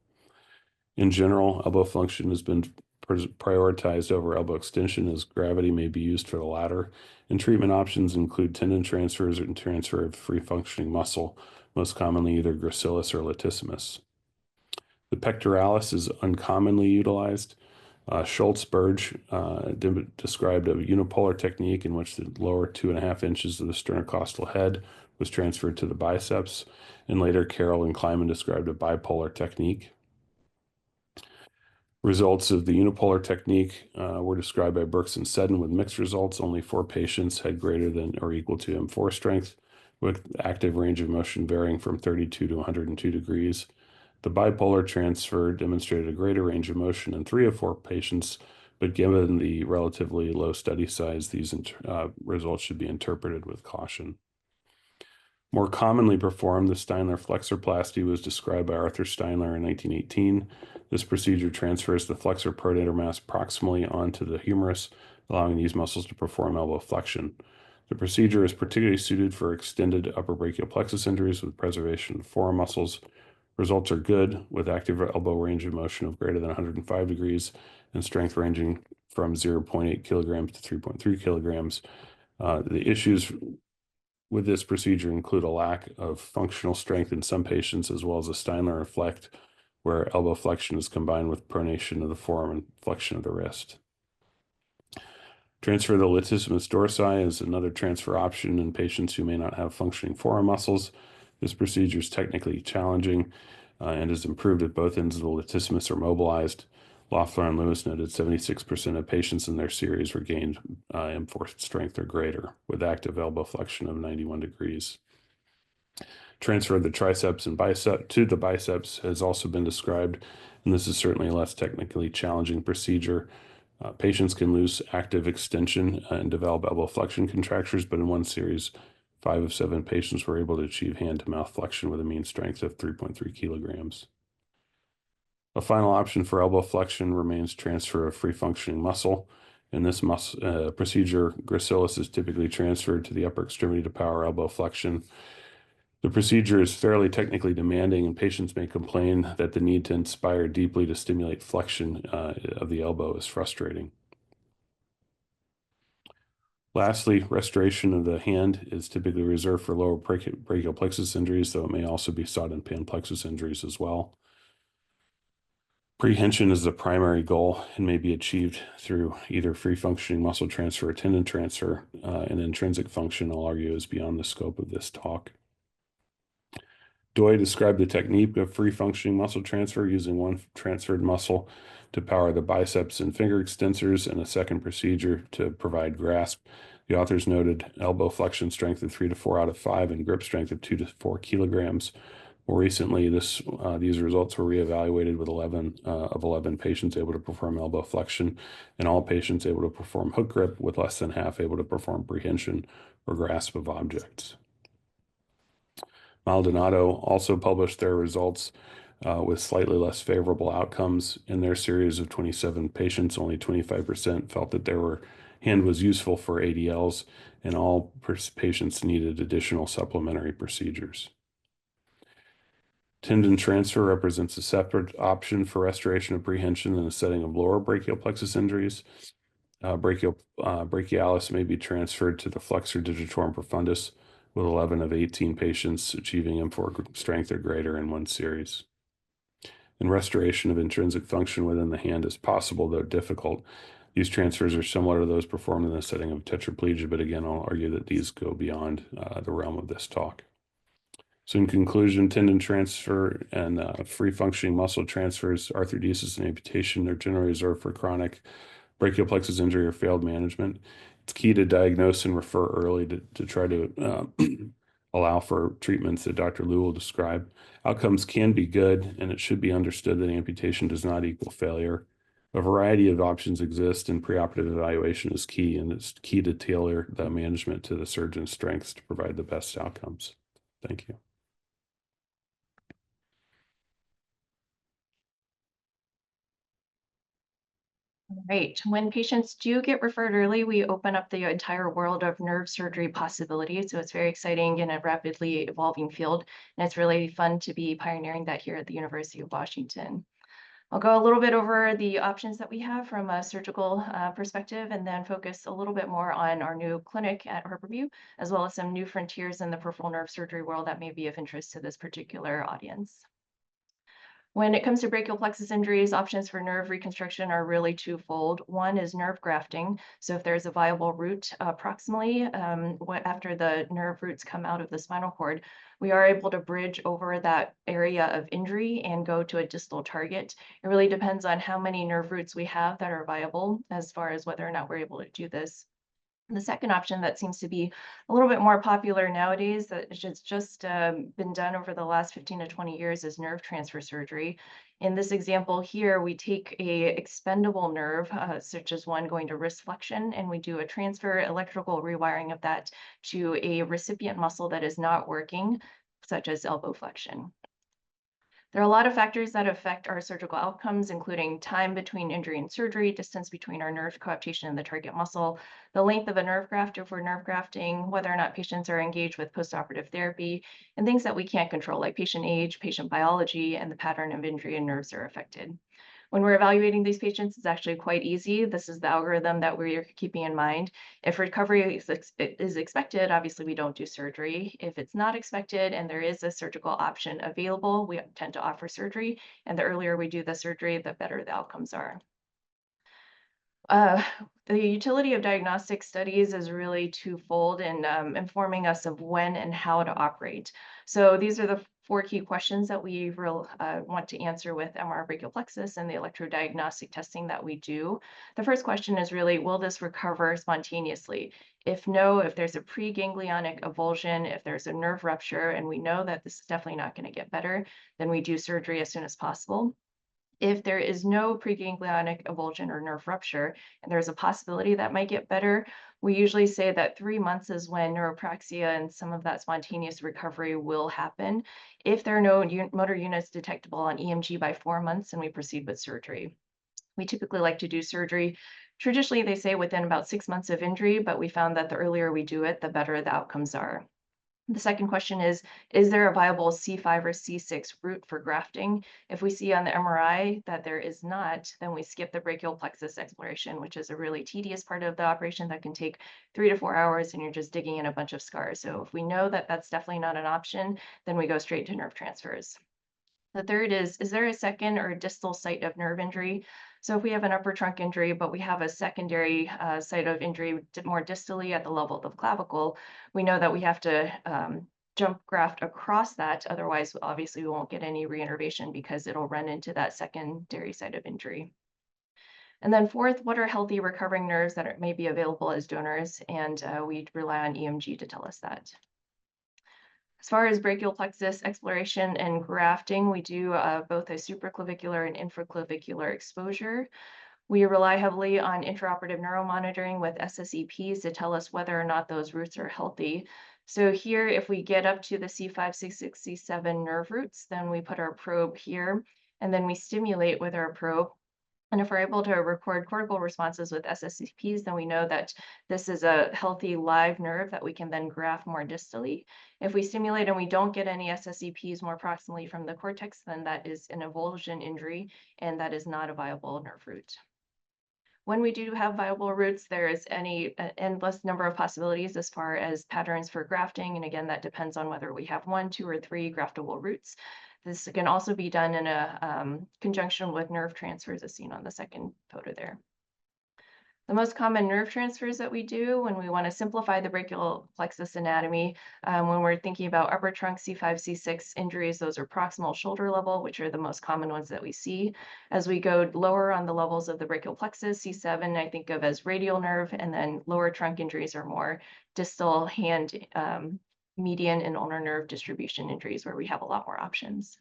In general, elbow function has been prioritized over elbow extension, as gravity may be used for the latter, and treatment options include tendon transfers and transfer of free functioning muscle, most commonly either gracilis or latissimus. The pectoralis is uncommonly utilized. Schultz-Burge described a unipolar technique in which the lower 2.5 inches of the sternocostal head was transferred to the biceps, and later Carroll and Kleiman described a bipolar technique. Results of the unipolar technique were described by Burks and Seddon with mixed results. Only 4 patients had greater than or equal to M4 strength, with active range of motion varying from 32 to 102 degrees. The bipolar transfer demonstrated a greater range of motion in 3 of 4 patients, but given the relatively low study size, these results should be interpreted with caution. More commonly performed, the Steinler flexorplasty was described by Arthur Steinler in 1918. This procedure transfers the flexor pronator mass proximally onto the humerus, allowing these muscles to perform elbow flexion. The procedure is particularly suited for extended upper brachial plexus injuries with preservation of forearm muscles. Results are good, with active elbow range of motion of greater than 105 degrees and strength ranging from 0.8 kilograms to 3.3 kilograms. The issues with this procedure include a lack of functional strength in some patients, as well as a Steinler effect, where elbow flexion is combined with pronation of the forearm and flexion of the wrist. Transfer of the latissimus dorsi is another transfer option in patients who may not have functioning forearm muscles. This procedure is technically challenging and is improved if both ends of the latissimus are mobilized. Loeffler and Lewis noted 76% of patients in their series regained M4 strength or greater, with active elbow flexion of 91 degrees. Transfer of the triceps and bicep to the biceps has also been described, and this is certainly a less technically challenging procedure. Patients can lose active extension and develop elbow flexion contractures, but in one series, 5 of 7 patients were able to achieve hand-to-mouth flexion with a mean strength of 3.3 kilograms. A final option for elbow flexion remains transfer of free functioning muscle. In this procedure, gracilis is typically transferred to the upper extremity to power elbow flexion. The procedure is fairly technically demanding, and patients may complain that the need to inspire deeply to stimulate flexion of the elbow is frustrating. Lastly, restoration of the hand is typically reserved for lower brachial plexus injuries, though it may also be sought in pan plexus injuries as well. Prehension is the primary goal and may be achieved through either free functioning muscle transfer or tendon transfer, and intrinsic function, I'll argue, is beyond the scope of this talk. Doi described the technique of free functioning muscle transfer using one transferred muscle to power the biceps and finger extensors, and a second procedure to provide grasp. The authors noted elbow flexion strength of 3 to 4 out of 5 and grip strength of 2 to 4 kilograms. More recently, these results were reevaluated with 11 patients able to perform elbow flexion, and all patients able to perform hook grip, with less than half able to perform prehension or grasp of objects. Maldonado also published their results with slightly less favorable outcomes. In their series of 27 patients, only 25% felt that their hand was useful for ADLs, and all patients needed additional supplementary procedures. Tendon transfer represents a separate option for restoration of prehension in the setting of lower brachial plexus injuries. Brachialis may be transferred to the flexor digitorum profundus, with 11 of 18 patients achieving M4 strength or greater in one series. And restoration of intrinsic function within the hand is possible, though difficult. These transfers are similar to those performed in the setting of tetraplegia, but again, I'll argue that these go beyond the realm of this talk. So in conclusion, tendon transfer and free functioning muscle transfers, arthrodesis and amputation are generally reserved for chronic brachial plexus injury or failed management. It's key to diagnose and refer early to try to allow for treatments that Dr. Liu will describe. Outcomes can be good, and it should be understood that amputation does not equal failure. A variety of options exist, and preoperative evaluation is key, and it's key to tailor the management to the surgeon's strengths to provide the best outcomes. Thank you. Right. When patients do get referred early, we open up the entire world of nerve surgery possibilities. So it's very exciting in a rapidly evolving field. And it's really fun to be pioneering that here at the University of Washington. I'll go a little bit over the options that we have from a surgical perspective, and then focus a little bit more on our new clinic at Harborview, as well as some new frontiers in the peripheral nerve surgery world that may be of interest to this particular audience. When it comes to brachial plexus injuries, options for nerve reconstruction are really twofold. One is nerve grafting. So if there's a viable root proximally after the nerve roots come out of the spinal cord, we are able to bridge over that area of injury and go to a distal target. It really depends on how many nerve roots we have that are viable as far as whether or not we're able to do this. The second option that seems to be a little bit more popular nowadays, that has just been done over the last 15 to 20 years, is nerve transfer surgery. In this example here, we take a expendable nerve, such as one going to wrist flexion, and we do a transfer electrical rewiring of that to a recipient muscle that is not working, such as elbow flexion. There are a lot of factors that affect our surgical outcomes, including time between injury and surgery, distance between our nerve coaptation and the target muscle, the length of a nerve graft if we're nerve grafting, whether or not patients are engaged with postoperative therapy, and things that we can't control, like patient age, patient biology, and the pattern of injury and nerves are affected. When we're evaluating these patients, it's actually quite easy. This is the algorithm that we're keeping in mind. If recovery is expected, obviously we don't do surgery. If it's not expected and there is a surgical option available, we tend to offer surgery. And the earlier we do the surgery, the better the outcomes are. The utility of diagnostic studies is really twofold in informing us of when and how to operate. So these are the 4 key questions that we want to answer with MR brachial plexus and the electrodiagnostic testing that we do. The first question is really, will this recover spontaneously? If no, if there's a preganglionic avulsion, if there's a nerve rupture, and we know that this is definitely not going to get better, then we do surgery as soon as possible. If there is no preganglionic avulsion or nerve rupture, and there's a possibility that might get better, we usually say that 3 months is when neuropraxia and some of that spontaneous recovery will happen. If there are no motor units detectable on EMG by 4 months, then we proceed with surgery. We typically like to do surgery. Traditionally, they say within about 6 months of injury, but we found that the earlier we do it, the better the outcomes are. The second question is there a viable C5 or C6 root for grafting? If we see on the MRI that there is not, then we skip the brachial plexus exploration, which is a really tedious part of the operation that can take 3 to 4 hours, and you're just digging in a bunch of scars. So if we know that that's definitely not an option, then we go straight to nerve transfers. The third is there a second or distal site of nerve injury? So if we have an upper trunk injury, but we have a secondary site of injury more distally at the level of the clavicle, we know that we have to jump graft across that. Otherwise, obviously, we won't get any reinnervation because it'll run into that secondary site of injury. And then fourth, what are healthy recovering nerves that may be available as donors? And we rely on EMG to tell us that. As far as brachial plexus exploration and grafting, we do both a supraclavicular and infraclavicular exposure. We rely heavily on intraoperative neuromonitoring with SSEPs to tell us whether or not those roots are healthy. So here, if we get up to the C5, C6, C7 nerve roots, then we put our probe here, and then we stimulate with our probe. And if we're able to record cortical responses with SSEPs, then we know that this is a healthy live nerve that we can then graft more distally. If we stimulate and we don't get any SSEPs more proximally from the cortex, then that is an avulsion injury, and that is not a viable nerve root. When we do have viable roots, there is an endless number of possibilities as far as patterns for grafting. And again, that depends on whether we have 1, 2, or 3 graftable roots. This can also be done in a conjunction with nerve transfers as seen on the second photo there. The most common nerve transfers that we do when we want to simplify the brachial plexus anatomy, when we're thinking about upper trunk C5, C6 injuries, those are proximal shoulder level, which are the most common ones that we see. As we go lower on the levels of the brachial plexus, C7, I think of as radial nerve, and then lower trunk injuries are more distal hand, median and ulnar nerve distribution injuries where we have a lot more options.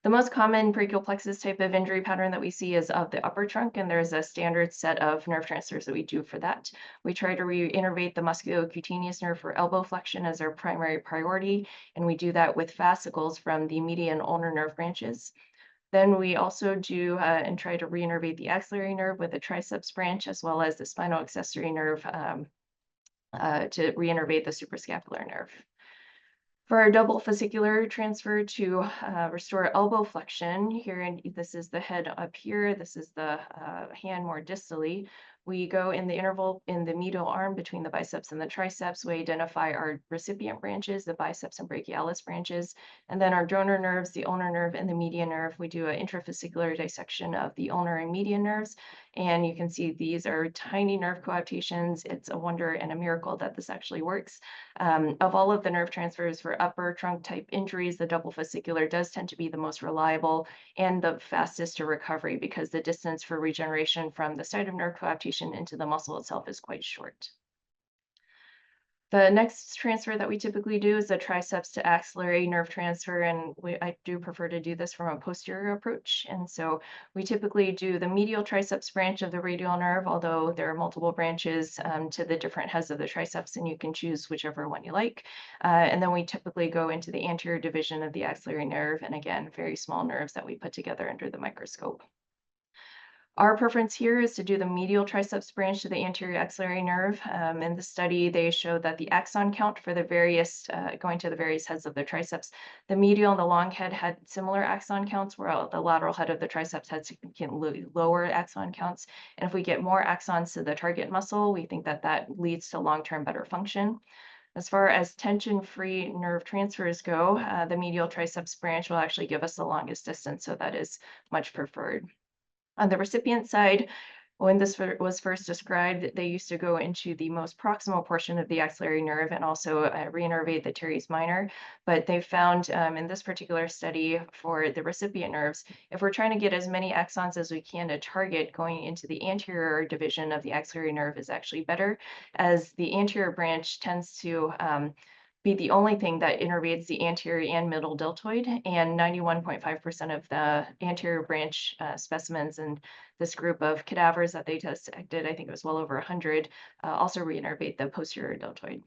The most common brachial plexus type of injury pattern that we see is of the upper trunk, and there's a standard set of nerve transfers that we do for that. We try to reinnervate the musculocutaneous nerve for elbow flexion as our primary priority, and we do that with fascicles from the median ulnar nerve branches. Then we also do and try to reinnervate the axillary nerve with the triceps branch, as well as the spinal accessory nerve to reinnervate the suprascapular nerve. For our double fascicular transfer to restore elbow flexion, this is the head up here, this is the hand more distally. We go in the interval in the medial arm between the biceps and the triceps. We identify our recipient branches, the biceps and brachialis branches, and then our donor nerves, the ulnar nerve and the median nerve. We do an intrafascicular dissection of the ulnar and median nerves. And you can see these are tiny nerve coaptations. It's a wonder and a miracle that this actually works. Of all of the nerve transfers for upper trunk type injuries, the double fascicular does tend to be the most reliable and the fastest to recovery because the distance for regeneration from the site of nerve coaptation into the muscle itself is quite short. The next transfer that we typically do is the triceps to axillary nerve transfer, and I do prefer to do this from a posterior approach. And so we typically do the medial triceps branch of the radial nerve, although there are multiple branches to the different heads of the triceps, and you can choose whichever one you like. And then we typically go into the anterior division of the axillary nerve, and again, very small nerves that we put together under the microscope. Our preference here is to do the medial triceps branch to the anterior axillary nerve. In the study, they showed that the axon count for the various, going to the various heads of the triceps, the medial and the long head had similar axon counts, where the lateral head of the triceps had significantly lower axon counts. And if we get more axons to the target muscle, we think that that leads to long-term better function. As far as tension-free nerve transfers go, the medial triceps branch will actually give us the longest distance, so that is much preferred. On the recipient side, when this was first described, they used to go into the most proximal portion of the axillary nerve and also reinnervate the teres minor. But they found in this particular study for the recipient nerves, if we're trying to get as many axons as we can to target, going into the anterior division of the axillary nerve is actually better, as the anterior branch tends to be the only thing that innervates the anterior and middle deltoid, and 91.5% of the anterior branch specimens in this group of cadavers that they dissected, I think it was well over 100, also reinnervate the posterior deltoid.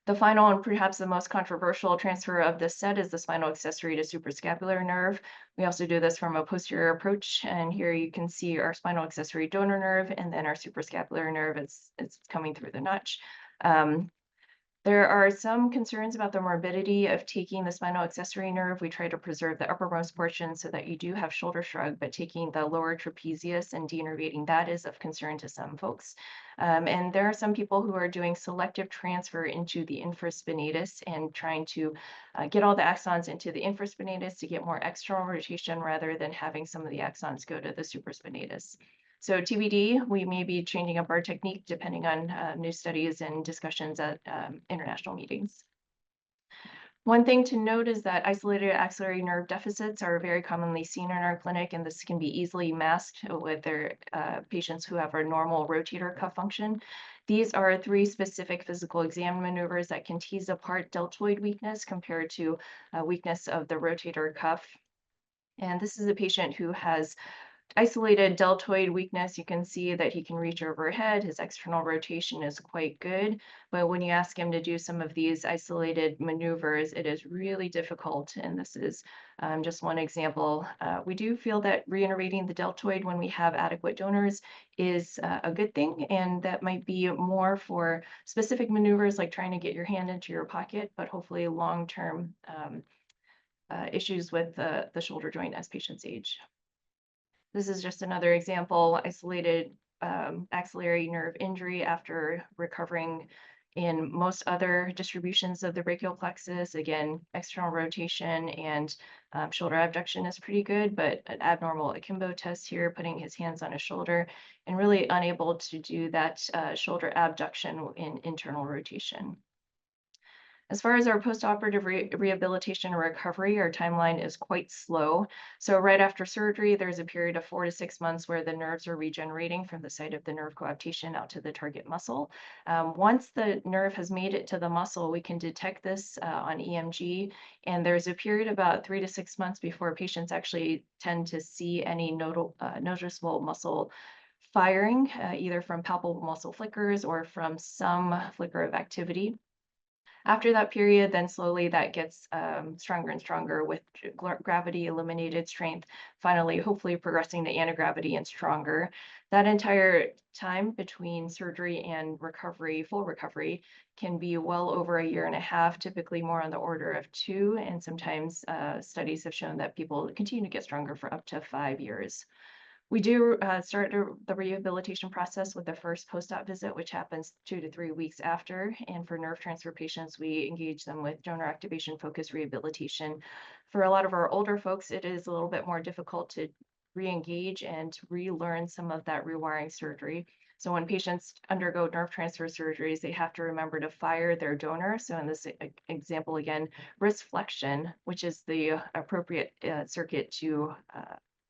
The final and perhaps the most controversial transfer of this set is the spinal accessory to suprascapular nerve. We also do this from a posterior approach, and here you can see our spinal accessory donor nerve, and then our suprascapular nerve is coming through the notch. There are some concerns about the morbidity of taking the spinal accessory nerve. We try to preserve the uppermost portion so that you do have shoulder shrug, but taking the lower trapezius and denervating that is of concern to some folks. And there are some people who are doing selective transfer into the infraspinatus and trying to get all the axons into the infraspinatus to get more external rotation rather than having some of the axons go to the supraspinatus. So TBD, we may be changing up our technique depending on new studies and discussions at international meetings. One thing to note is that isolated axillary nerve deficits are very commonly seen in our clinic, and this can be easily masked with their patients who have a normal rotator cuff function. These are 3 specific physical exam maneuvers that can tease apart deltoid weakness compared to weakness of the rotator cuff. And this is a patient who has isolated deltoid weakness. You can see that he can reach overhead. His external rotation is quite good, but when you ask him to do some of these isolated maneuvers, it is really difficult. And this is just one example. We do feel that reinnervating the deltoid when we have adequate donors is a good thing, and that might be more for specific maneuvers like trying to get your hand into your pocket, but hopefully long-term issues with the shoulder joint as patients age. This is just another example, isolated axillary nerve injury after recovering In most other distributions of the brachial plexus, again, external rotation and shoulder abduction is pretty good, but an abnormal akimbo test here, putting his hands on his shoulder and really unable to do that shoulder abduction in internal rotation. As far as our postoperative rehabilitation and recovery, our timeline is quite slow. So right after surgery, there's a period of 4 to 6 months where the nerves are regenerating from the site of the nerve coaptation out to the target muscle. Once the nerve has made it to the muscle, we can detect this on EMG, and there's a period about 3 to 6 months before patients actually tend to see any noticeable muscle firing, either from palpable muscle flickers or from some flicker of activity. After that period, then slowly that gets stronger and stronger with gravity eliminated, strength finally hopefully progressing to anti-gravity and stronger. That entire time between surgery and recovery, full recovery, can be well over a year and a half, typically more on the order of 2. And sometimes studies have shown that people continue to get stronger for up to 5 years. We do start the rehabilitation process with the first post-op visit, which happens 2 to 3 weeks after. And for nerve transfer patients, we engage them with donor activation focused rehabilitation. For a lot of our older folks, it is a little bit more difficult to re-engage and relearn some of that rewiring surgery. So when patients undergo nerve transfer surgeries, they have to remember to fire their donor. So in this example, again, wrist flexion, which is the appropriate circuit to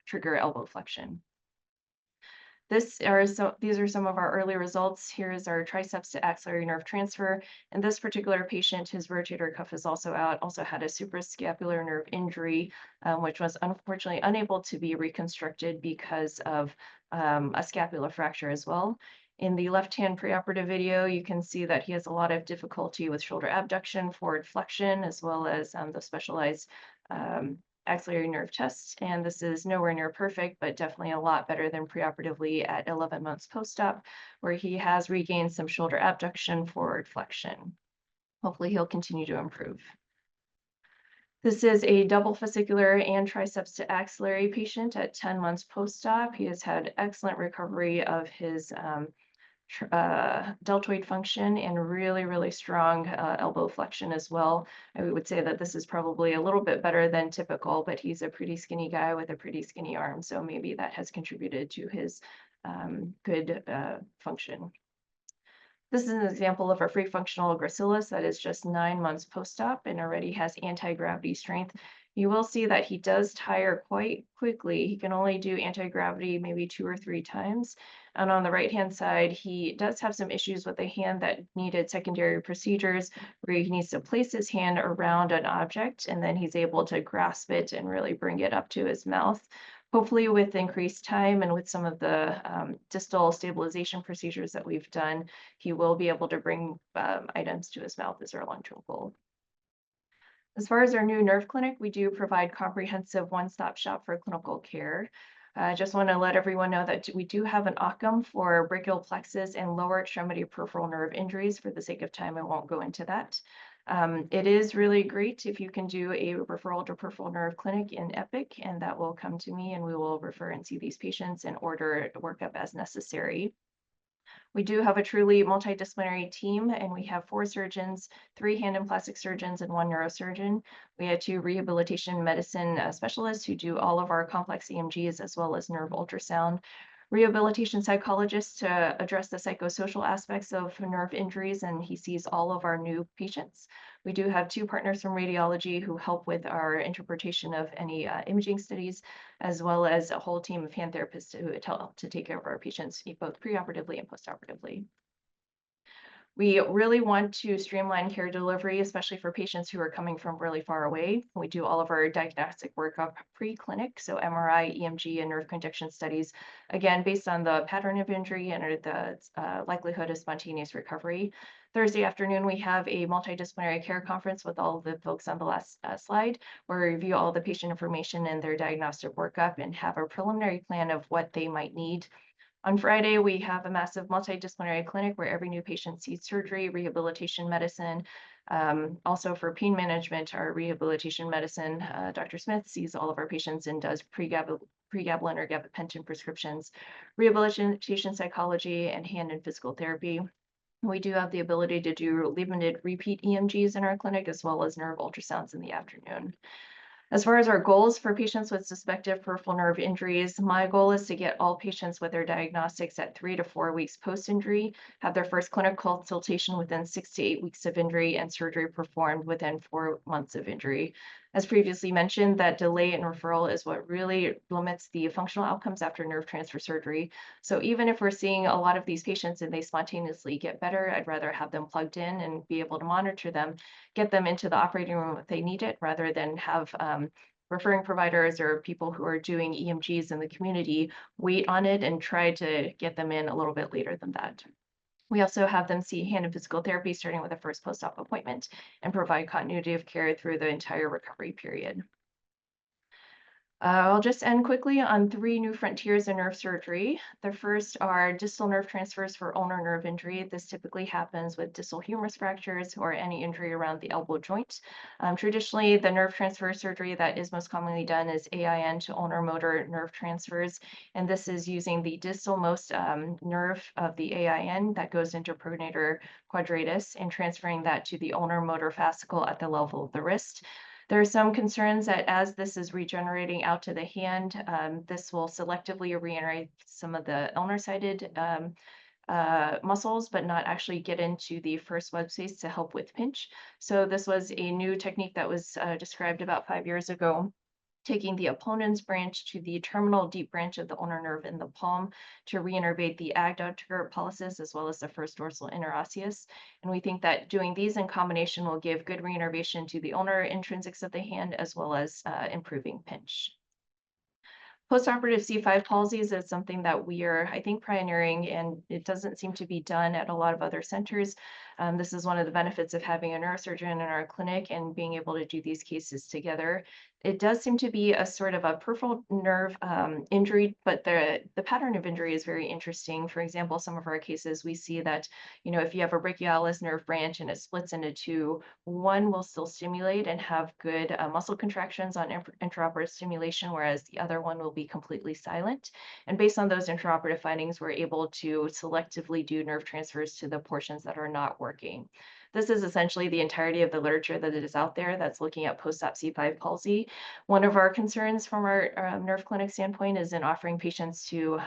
trigger elbow flexion. These are some of our early results. Here is our triceps to axillary nerve transfer. In this particular patient, his rotator cuff is also out, also had a suprascapular nerve injury, which was unfortunately unable to be reconstructed because of a scapular fracture as well. In the left-hand preoperative video, you can see that he has a lot of difficulty with shoulder abduction, forward flexion, as well as the specialized axillary nerve test, and this is nowhere near perfect, but definitely a lot better than preoperatively at 11 months post-op, where he has regained some shoulder abduction, forward flexion. Hopefully he'll continue to improve. This is a double fascicular and triceps to axillary patient at 10 months post-op. He has had excellent recovery of his deltoid function and really strong elbow flexion as well. I would say that this is probably a little bit better than typical, but he's a pretty skinny guy with a pretty skinny arm, so maybe that has contributed to his good function. This is an example of a free functional gracilis that is just 9 months post-op and already has anti-gravity strength. You will see that he does tire quite quickly. He can only do anti-gravity maybe 2 or 3 times. And on the right-hand side, he does have some issues with a hand that needed secondary procedures where he needs to place his hand around an object and then he's able to grasp it and really bring it up to his mouth. Hopefully with increased time and with some of the distal stabilization procedures that we've done, he will be able to bring items to his mouth as our long-term goal. As far as our new nerve clinic, we do provide comprehensive one-stop shop for clinical care. I just want to let everyone know that we do have an OCCM for brachial plexus and lower extremity peripheral nerve injuries. For the sake of time, I won't go into that. It is really great if you can do a referral to peripheral nerve clinic in Epic, and that will come to me and we will refer and see these patients and order workup as necessary. We do have a truly multidisciplinary team, and we have 4 surgeons, 3 hand and plastic surgeons, and 1 neurosurgeon. We have 2 rehabilitation medicine specialists who do all of our complex EMGs as well as nerve ultrasound. Rehabilitation psychologist to address the psychosocial aspects of nerve injuries, and he sees all of our new patients. We do have 2 partners from radiology who help with our interpretation of any imaging studies, as well as a whole team of hand therapists who help to take care of our patients both preoperatively and postoperatively. We really want to streamline care delivery, especially for patients who are coming from really far away. We do all of our diagnostic workup pre-clinic, so MRI, EMG, and nerve conduction studies, again, based on the pattern of injury and the likelihood of spontaneous recovery. Thursday afternoon, we have a multidisciplinary care conference with all of the folks on the last slide, where we review all the patient information and their diagnostic workup and have a preliminary plan of what they might need. On Friday, we have a massive multidisciplinary clinic where every new patient sees surgery, rehabilitation medicine. Also for pain management, our rehabilitation medicine, Dr. Smith sees all of our patients and does pregabalin or gabapentin prescriptions, rehabilitation psychology, and hand and physical therapy. We do have the ability to do limited repeat EMGs in our clinic, as well as nerve ultrasounds in the afternoon. As far as our goals for patients with suspected peripheral nerve injuries, my goal is to get all patients with their diagnostics at 3 to 4 weeks post-injury, have their first clinical consultation within 6 to 8 weeks of injury, and surgery performed within 4 months of injury. As previously mentioned, that delay in referral is what really limits the functional outcomes after nerve transfer surgery. So even if we're seeing a lot of these patients and they spontaneously get better, I'd rather have them plugged in and be able to monitor them, get them into the operating room if they need it, rather than have referring providers or people who are doing EMGs in the community wait on it and try to get them in a little bit later than that. We also have them see hand and physical therapy starting with a first post-op appointment and provide continuity of care through the entire recovery period. I'll just end quickly on 3 new frontiers in nerve surgery. The first are distal nerve transfers for ulnar nerve injury. This typically happens with distal humerus fractures or any injury around the elbow joint. Traditionally, the nerve transfer surgery that is most commonly done is AIN to ulnar motor nerve transfers. And this is using the distalmost nerve of the AIN that goes into pronator quadratus and transferring that to the ulnar motor fascicle at the level of the wrist. There are some concerns that as this is regenerating out to the hand, this will selectively regenerate some of the ulnar-sided muscles, but not actually get into the first web space to help with pinch. So this was a new technique that was described about 5 years ago, taking the opponent's branch to the terminal deep branch of the ulnar nerve in the palm to reinnervate the adductor pollicis as well as the first dorsal interosseous. And we think that doing these in combination will give good reinnervation to the ulnar intrinsics of the hand as well as improving pinch. Postoperative C5 palsies is something that we are, I think, pioneering, and it doesn't seem to be done at a lot of other centers. This is one of the benefits of having a neurosurgeon in our clinic and being able to do these cases together. It does seem to be a sort of a peripheral nerve injury, but the pattern of injury is very interesting. For example, some of our cases, we see that, if you have a brachialis nerve branch and it splits into 2, one will still stimulate and have good muscle contractions on intraoperative stimulation, whereas the other one will be completely silent. And based on those intraoperative findings, we're able to selectively do nerve transfers to the portions that are not working. This is essentially the entirety of the literature that is out there that's looking at post-op C5 palsy. One of our concerns from our nerve clinic standpoint is in offering patients to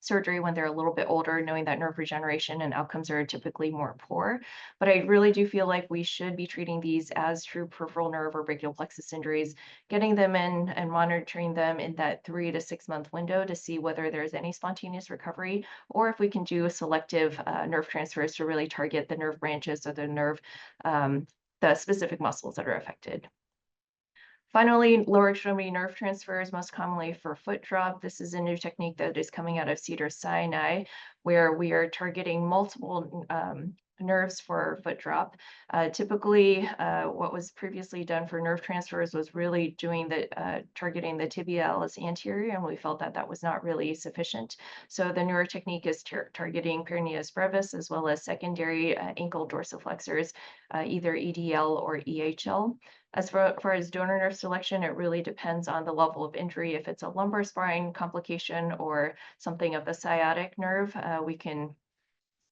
surgery when they're a little bit older, knowing that nerve regeneration and outcomes are typically more poor. But I really do feel like we should be treating these as true peripheral nerve or brachial plexus injuries, getting them in and monitoring them in that 3 to 6 month window to see whether there's any spontaneous recovery, or if we can do selective nerve transfers to really target the nerve branches or the nerve, the specific muscles that are affected. Finally, lower extremity nerve transfers, most commonly for foot drop. This is a new technique that is coming out of Cedars-Sinai, where we are targeting multiple nerves for foot drop. Typically, what was previously done for nerve transfers was really doing the targeting the tibialis anterior, and we felt that that was not really sufficient. So the newer technique is targeting peroneus brevis as well as secondary ankle dorsiflexors, either EDL or EHL. As far as donor nerve selection, it really depends on the level of injury. If it's a lumbar spine complication or something of the sciatic nerve, we can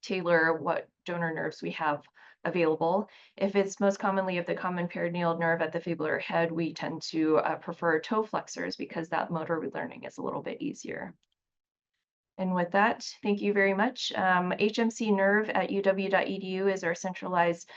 tailor what donor nerves we have available. If it's most commonly of the common perineal nerve at the fibular head, we tend to prefer toe flexors because that motor relearning is a little bit easier. And with that, thank you very much. hmcnerve@uw.edu is our centralized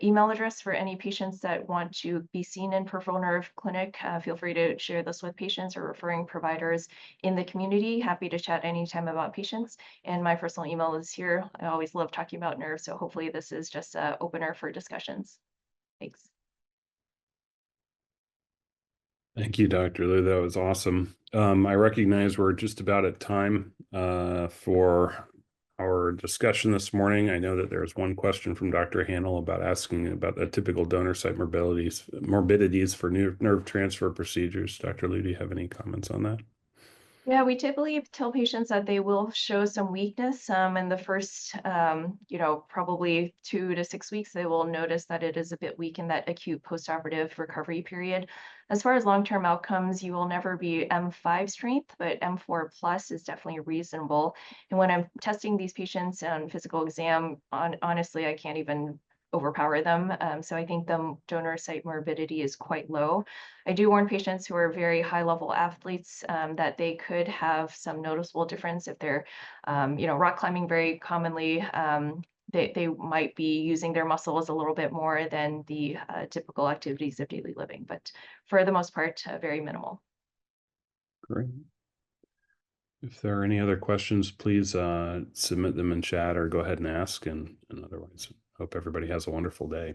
email address for any patients that want to be seen in peripheral nerve clinic. Feel free to share this with patients or referring providers in the community. Happy to chat anytime about patients. And my personal email is here. I always love talking about nerves, so hopefully this is just an opener for discussions. Thanks. Thank you, Dr. Liu. That was awesome. I recognize we're just about at time for our discussion this morning. I know that there's one question from Dr. Hanel about asking about the typical donor site morbidities for nerve transfer procedures. Dr. Liu, do you have any comments on that? Yeah, we typically tell patients that they will show some weakness in the first, probably 2 to 6 weeks. They will notice that it is a bit weak in that acute postoperative recovery period. As far as long-term outcomes, you will never be M5 strength, but M4 plus is definitely reasonable. And when I'm testing these patients on physical exam, honestly, I can't even overpower them. So I think the donor site morbidity is quite low. I do warn patients who are very high level athletes that they could have some noticeable difference if they're, rock climbing very commonly. They might be using their muscles a little bit more than the typical activities of daily living, but for the most part, very minimal. Great. If there are any other questions, please submit them in chat or go ahead and ask. And otherwise, hope everybody has a wonderful day.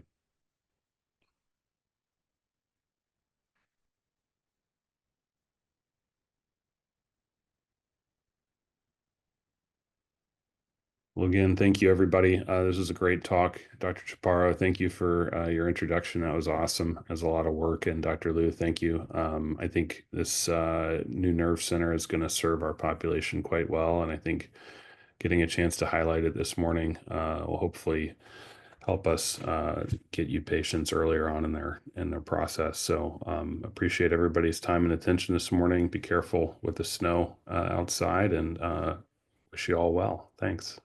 Well, again, thank you, everybody. This was a great talk. Dr. Chaparro, thank you for your introduction. That was awesome. That was a lot of work. And Dr. Liu, thank you. I think this new nerve center is going to serve our population quite well. And I think getting a chance to highlight it this morning will hopefully help us get you patients earlier on in their process. So appreciate everybody's time and attention this morning. Be careful with the snow outside, and wish you all well. Thanks.